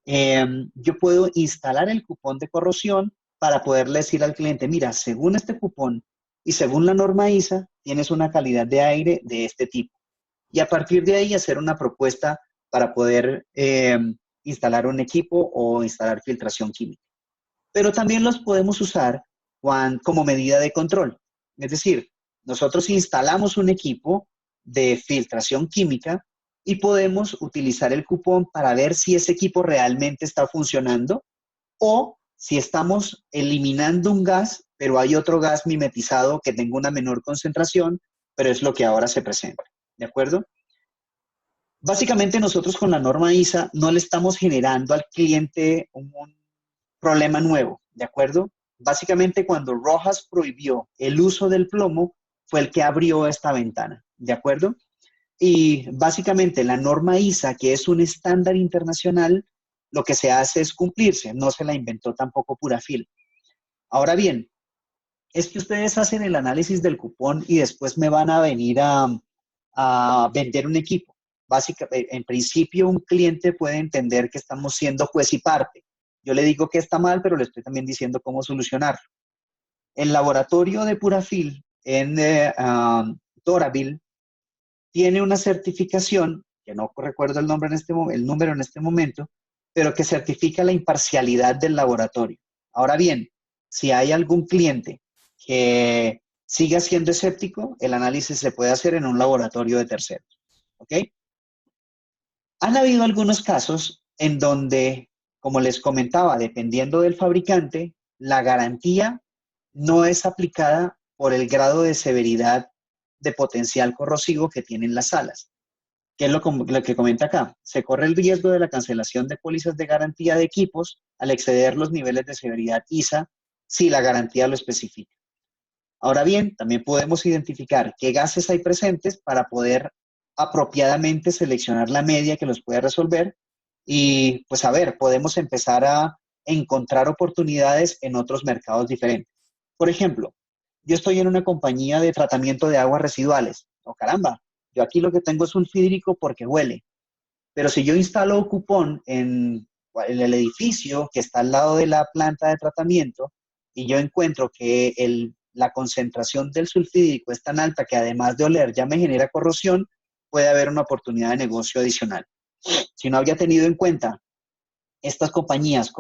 yo puedo instalar el cupón de corrosión para poderle decir al cliente, mira, según este cupón y según la norma ISA, tienes una calidad de aire de este tipo. Y a partir de ahí hacer una propuesta para poder instalar un equipo o instalar filtración química. Pero también los podemos usar como medida de control. Es decir, nosotros instalamos un equipo de filtración química y podemos utilizar el cupón para ver si ese equipo realmente está funcionando o si estamos eliminando un gas, pero hay otro gas mimetizado que tenga una menor concentración, pero es lo que ahora se presenta. ¿De acuerdo? Básicamente nosotros con la norma ISA no le estamos generando al cliente un problema nuevo, ¿de acuerdo? Básicamente cuando Rojas prohibió el uso del plomo fue el que abrió esta ventana, ¿de acuerdo? Y básicamente la norma ISA, que es un estándar internacional, lo que se hace es cumplirse, no se la inventó tampoco Purafil. Ahora bien, es que ustedes hacen el análisis del cupón y después me van a venir a vender un equipo. Básicamente, en principio, un cliente puede entender que estamos siendo juez y parte. Yo le digo que está mal, pero le estoy también diciendo cómo solucionarlo. El laboratorio de Purafil en Doraville tiene una certificación, que no recuerdo el número en este momento, pero que certifica la imparcialidad del laboratorio. Ahora bien, si hay algún cliente que siga siendo escéptico, el análisis se puede hacer en un laboratorio de terceros. ¿Ok? Han habido algunos casos en donde, como les comentaba, dependiendo del fabricante, la garantía no es aplicada por el grado de severidad de potencial corrosivo que tienen las salas. ¿Qué es lo que comenta acá? Se corre el riesgo de la cancelación de pólizas de garantía de equipos al exceder los niveles de severidad ISA si la garantía lo especifica. Ahora bien, también podemos identificar qué gases hay presentes para poder apropiadamente seleccionar la media que los puede resolver y, pues, a ver, podemos empezar a encontrar oportunidades en otros mercados diferentes. Por ejemplo, yo estoy en una compañía de tratamiento de aguas residuales. Oh, caramba, yo aquí lo que tengo es un sulfídrico porque huele. Pero si yo instalo cupón en el edificio que está al lado de la planta de tratamiento y yo encuentro que la concentración del sulfídrico es tan alta que además de oler ya me genera corrosión, puede haber una oportunidad de negocio adicional. Si no había tenido en cuenta estas compañías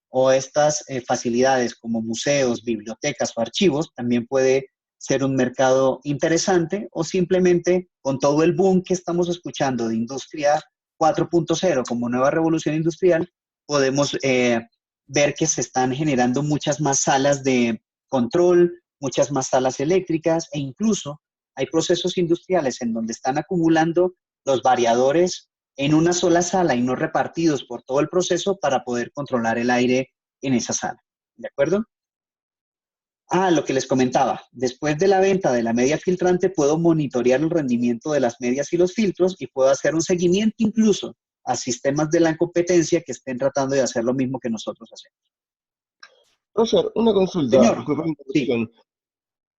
o estas facilidades como museos, bibliotecas o archivos, también puede ser un mercado interesante o simplemente con todo el boom que estamos escuchando de industria 4.0 como nueva revolución industrial, podemos ver que se están generando muchas más salas de control, muchas más salas eléctricas e incluso hay procesos industriales en donde están acumulando los variadores en una sola sala y no repartidos por todo el proceso para poder controlar el aire en esa sala. ¿De acuerdo? Lo que les comentaba. Después de la venta de la media filtrante, puedo monitorear el rendimiento de las medias y los filtros y puedo hacer un seguimiento incluso a sistemas de la competencia que estén tratando de hacer lo mismo que nosotros hacemos. Roger, una consulta. Señor, Disculpa la sí. interrupción.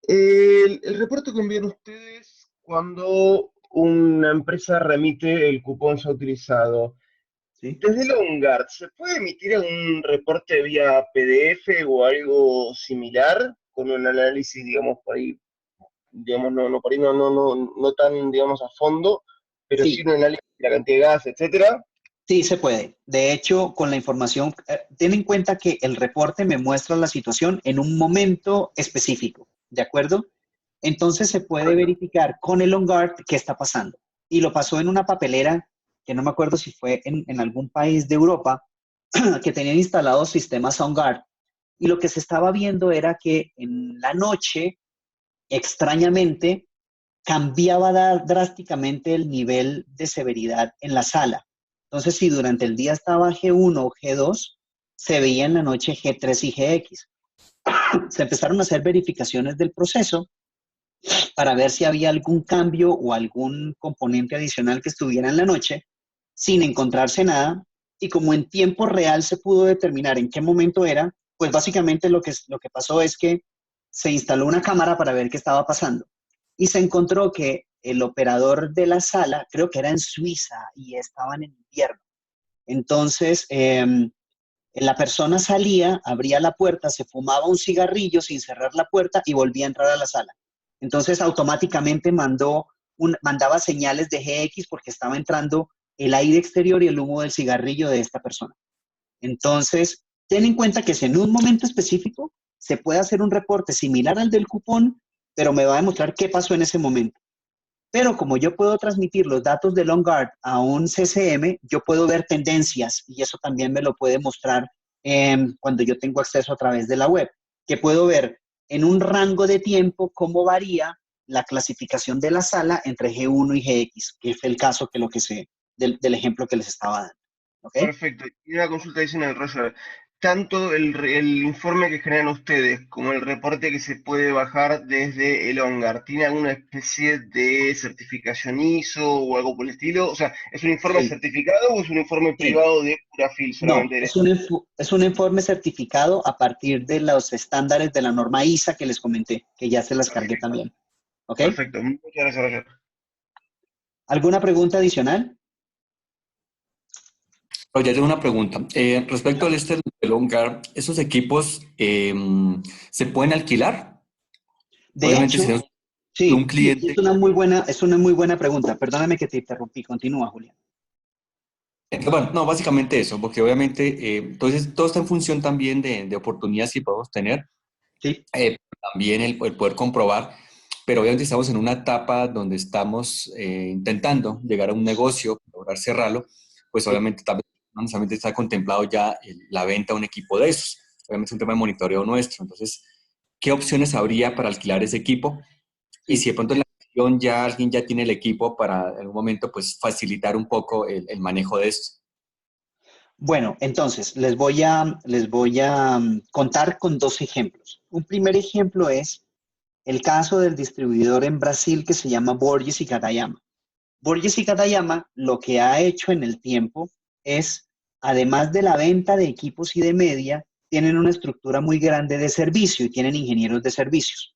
El reporte que envían ustedes cuando una empresa remite el cupón ya utilizado. ¿Sí? Desde Longard, ¿se puede emitir un reporte vía PDF o algo similar con un análisis, digamos, por ahí, digamos, no tan, digamos, a fondo, pero sí un análisis de la cantidad de gas, etcétera? Sí, se puede. De hecho, con la información, ten en cuenta que el reporte me muestra la situación en un momento específico, ¿de acuerdo? Entonces se puede verificar con el OnGuard qué está pasando. Y lo pasó en una papelera, que no me acuerdo si fue en algún país de Europa, que tenían instalados sistemas OnGuard. Y lo que se estaba viendo era que en la noche, extrañamente, cambiaba drásticamente el nivel de severidad en la sala. Entonces, si durante el día estaba G1 o G2, se veía en la noche G3 y GX. Se empezaron a hacer verificaciones del proceso para ver si había algún cambio o algún componente adicional que estuviera en la noche, sin encontrarse nada, y como en tiempo real se pudo determinar en qué momento era, pues básicamente lo que pasó es que se instaló una cámara para ver qué estaba pasando, y se encontró que el operador de la sala, creo que era en Suiza, y estaban en invierno. Entonces, la persona salía, abría la puerta, se fumaba un cigarrillo sin cerrar la puerta y volvía a entrar a la sala. Entonces automáticamente mandaba señales de GX porque estaba entrando el aire exterior y el humo del cigarrillo de esta persona. Entonces, ten en cuenta que si en un momento específico se puede hacer un reporte similar al del cupón, pero me va a demostrar qué pasó en ese momento. Pero como yo puedo transmitir los datos de OnGuard a un CCM, yo puedo ver tendencias y eso también me lo puede mostrar cuando yo tengo acceso a través de la web, que puedo ver en un rango de tiempo cómo varía la clasificación de la sala entre G1 y GX, que es el caso que del ejemplo que les estaba dando. ¿Okay? Perfecto. Y una consulta adicional, Roger. Tanto el informe que generan ustedes como el reporte que se puede bajar desde el OnGuard, ¿tiene alguna especie de certificación ISO o algo por el estilo? O sea, ¿es un informe Sí, certificado o es un informe sí. privado de Purafil No, solamente? es un informe certificado a partir de los estándares de la norma ISA que les comenté, que ya se las cargué Perfecto. también. ¿Ok? Perfecto. Muchas gracias, Roger. ¿Alguna pregunta adicional? Oye, tengo una pregunta. Respecto al del OnGuard, ¿esos equipos se pueden alquilar? De Obviamente, si hecho, es un sí, cliente. es una muy buena pregunta. Perdóname que te interrumpí. Continúa, Julián. Bueno, no, básicamente eso, porque obviamente, entonces todo está en función también de oportunidades que podemos tener, Sí, también el poder comprobar, pero obviamente estamos en una etapa donde estamos intentando llegar a un negocio, lograr cerrarlo, pues sí. obviamente también no necesariamente está contemplado ya la venta de un equipo de esos, obviamente es un tema de monitoreo nuestro, entonces, ¿qué opciones habría para alquilar ese equipo? Y si Sí. de pronto en la región ya alguien ya tiene el equipo para en un momento pues facilitar un poco el manejo de esto. Bueno, entonces les voy a contar con dos ejemplos. Un primer ejemplo es el caso del distribuidor en Brasil que se llama Borges y Katayama. Borges y Katayama lo que ha hecho en el tiempo es, además de la venta de equipos y de media, tienen una estructura muy grande de servicio y tienen ingenieros de servicios.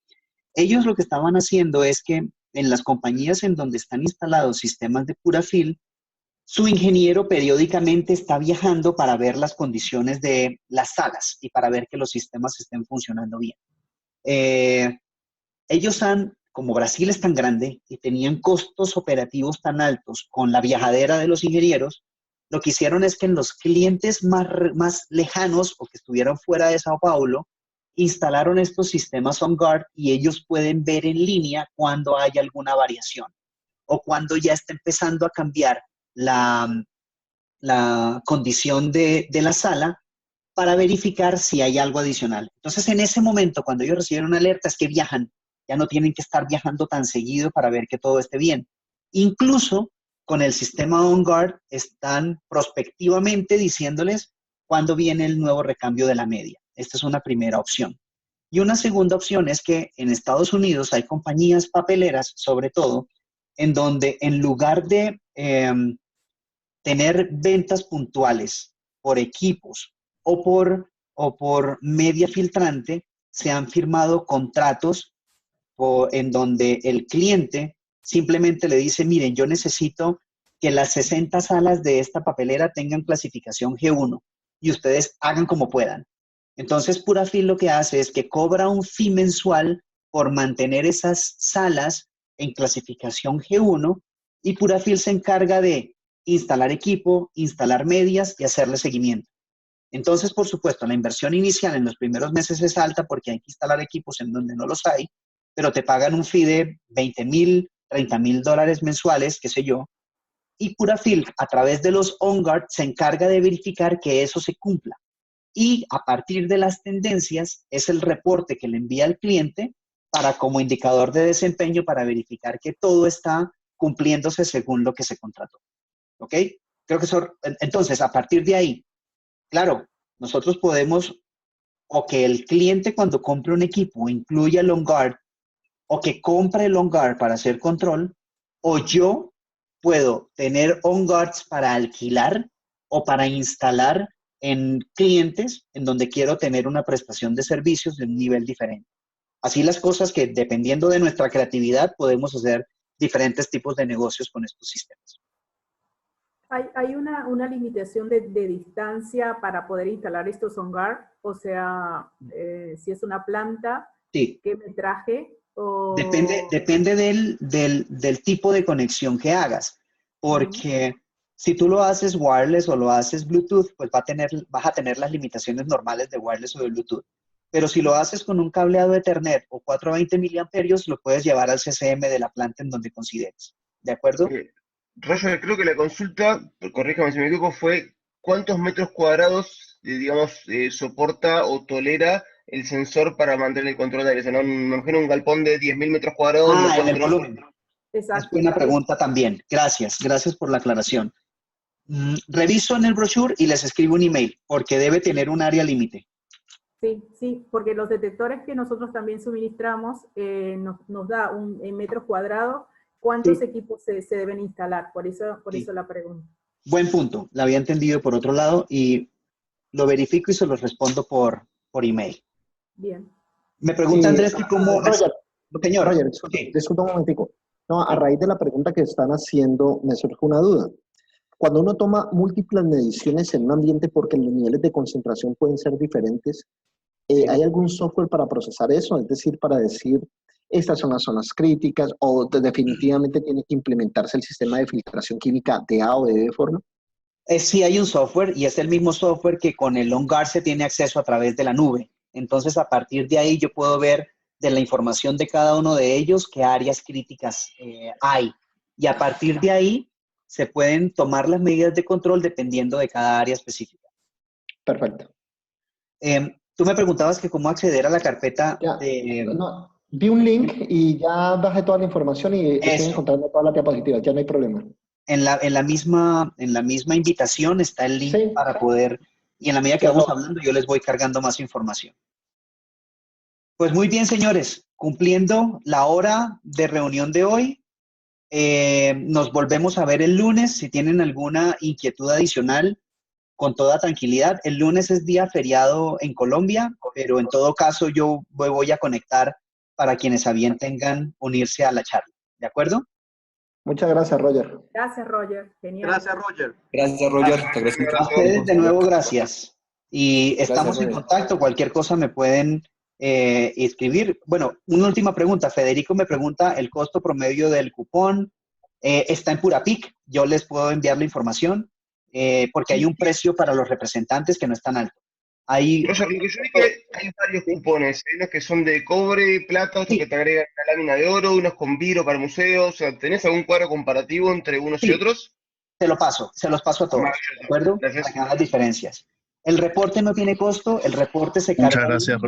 Ellos lo que estaban haciendo es que en las compañías en donde están instalados sistemas de Purafil, su ingeniero periódicamente está viajando para ver las condiciones de las salas y para ver que los sistemas estén funcionando bien. Eh, ellos como Brasil es tan grande y tenían costos operativos tan altos con la viajadera de los ingenieros, lo que hicieron es que en los clientes más lejanos o que estuvieran fuera de Sao Paulo, instalaron estos sistemas OnGuard y ellos pueden ver en línea cuando hay alguna variación o cuando ya está empezando a cambiar la, la condición de la sala para verificar si hay algo adicional. Entonces, en ese momento, cuando ellos reciben una alerta, es que viajan, ya no tienen que estar viajando tan seguido para ver que todo esté bien. Incluso con el sistema OnGuard están prospectivamente diciéndoles cuándo viene el nuevo recambio de la media. Esta es una primera opción. Y una segunda opción es que en Estados Unidos hay compañías papeleras, sobre todo, en donde en lugar de tener ventas puntuales por equipos o por media filtrante, se han firmado contratos en donde el cliente simplemente le dice, miren, yo necesito que las 60 salas de esta papelera tengan clasificación G1 y ustedes hagan como puedan. Entonces, Purafil lo que hace es que cobra un fee mensual por mantener esas salas en clasificación G1 y Purafil se encarga de instalar equipo, instalar medias y hacerle seguimiento. Entonces, por supuesto, la inversión inicial en los primeros meses es alta porque hay que instalar equipos en donde no los hay, pero te pagan un fee de 20,000, 30,000 dólares mensuales, qué sé yo, y Purafil, a través de los OnGuard, se encarga de verificar que eso se cumpla. Y a partir de las tendencias, es el reporte que le envía al cliente para como indicador de desempeño para verificar que todo está cumpliéndose según lo que se contrató. ¿Ok? Creo que eso, entonces, a partir de ahí, claro, nosotros podemos, o que el cliente cuando compre un equipo incluya el OnGuard, o que compre el OnGuard para hacer control, o yo puedo tener OnGuards para alquilar o para instalar en clientes en donde quiero tener una prestación de servicios de un nivel diferente. Así las cosas que dependiendo de nuestra creatividad podemos hacer diferentes tipos de negocios con estos sistemas. ¿Hay una limitación de distancia para poder instalar estos OnGuard? O sea, si es una planta, Sí. ¿qué metraje? Depende del tipo de conexión que hagas, porque Si tú lo haces wireless o lo haces Bluetooth, pues vas a tener las limitaciones normales de wireless o de Bluetooth. Pero si lo haces con un cableado Ethernet o 420 miliamperios, lo puedes llevar al CCM de la planta en donde consideres. ¿De acuerdo? Roger, creo que la consulta, corríjame si me equivoco, fue ¿cuántos metros cuadrados, digamos, soporta o tolera el sensor para mantener el control de aire? O sea, no, me imagino un galpón de 10.000 metros cuadrados. Ah, en el volumen. Exacto. Es buena pregunta también. Gracias por la aclaración. Reviso en el brochure y les escribo un email, porque debe tener un área límite. Sí, porque los detectores que nosotros también suministramos nos da en metros cuadrados cuántos equipos se deben instalar, por eso la pregunta. Buen punto, la había entendido por otro lado y lo verifico y se los respondo por email. Bien. Me pregunta Andrés que cómo... Roger, señor. Roger, disculpa un momentico. No, a raíz de la pregunta que están haciendo, me surge una duda. Cuando uno toma múltiples mediciones en un ambiente porque los niveles de concentración pueden ser diferentes, ¿hay algún software para procesar eso? Es decir, para decir, estas son las zonas críticas o definitivamente tiene que implementarse el sistema de filtración química de A o de B forma. Sí hay un software y es el mismo software que con el OnGuard se tiene acceso a través de la nube. Entonces, a partir de ahí yo puedo ver de la información de cada uno de ellos qué áreas críticas hay. Y a partir de ahí se pueden tomar las medidas de control dependiendo de cada área específica. Perfecto. Tú me preguntabas que cómo acceder a la carpeta de... No, vi un link y ya bajé toda la información y estoy encontrando todas las diapositivas, ya no hay problema. En la misma invitación está el link para poder... Y en la medida que vamos hablando, yo les voy cargando más información. Pues muy bien, señores. Cumpliendo la hora de reunión de hoy, nos volvemos a ver el lunes. Si tienen alguna inquietud adicional, con toda tranquilidad. El lunes es día feriado en Colombia, pero en todo caso yo voy a conectar para quienes a bien tengan unirse a la charla. ¿De acuerdo? Muchas gracias, Roger. Gracias, Roger. Genial. Gracias, Roger. Gracias, Roger. Te agradezco A ustedes de nuevo, gracias. Y estamos Gracias, en contacto. Cualquier cosa me pueden escribir. Bueno, una última pregunta. Federico me pregunta el costo promedio del cupón. Está en Purapic. Yo les puedo enviar la información porque hay un precio para los representantes que no es tan alto. Roger, lo que yo vi que hay varios cupones. Hay unos que son de cobre, plata, otros que te agregan la lámina de oro, unos con viro para museos. O sea, ¿tenés algún cuadro comparativo entre unos y otros? Se los paso a todos, ¿de acuerdo? Gracias. Para que vean las diferencias. El reporte no tiene costo, el reporte se carga. Muchas gracias,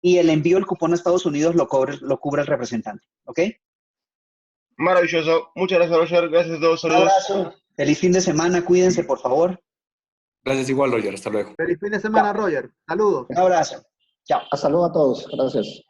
y el envío del cupón a Estados Unidos lo cubre el representante, ¿ok? Maravilloso. Muchas gracias, Roger. Gracias a todos. Saludos. Un abrazo. Feliz fin de semana. Cuídense, por favor. Gracias igual, Roger. Hasta luego. Feliz fin de semana, Roger. Saludos. Un abrazo. Chao. Hasta luego a todos. Gracias.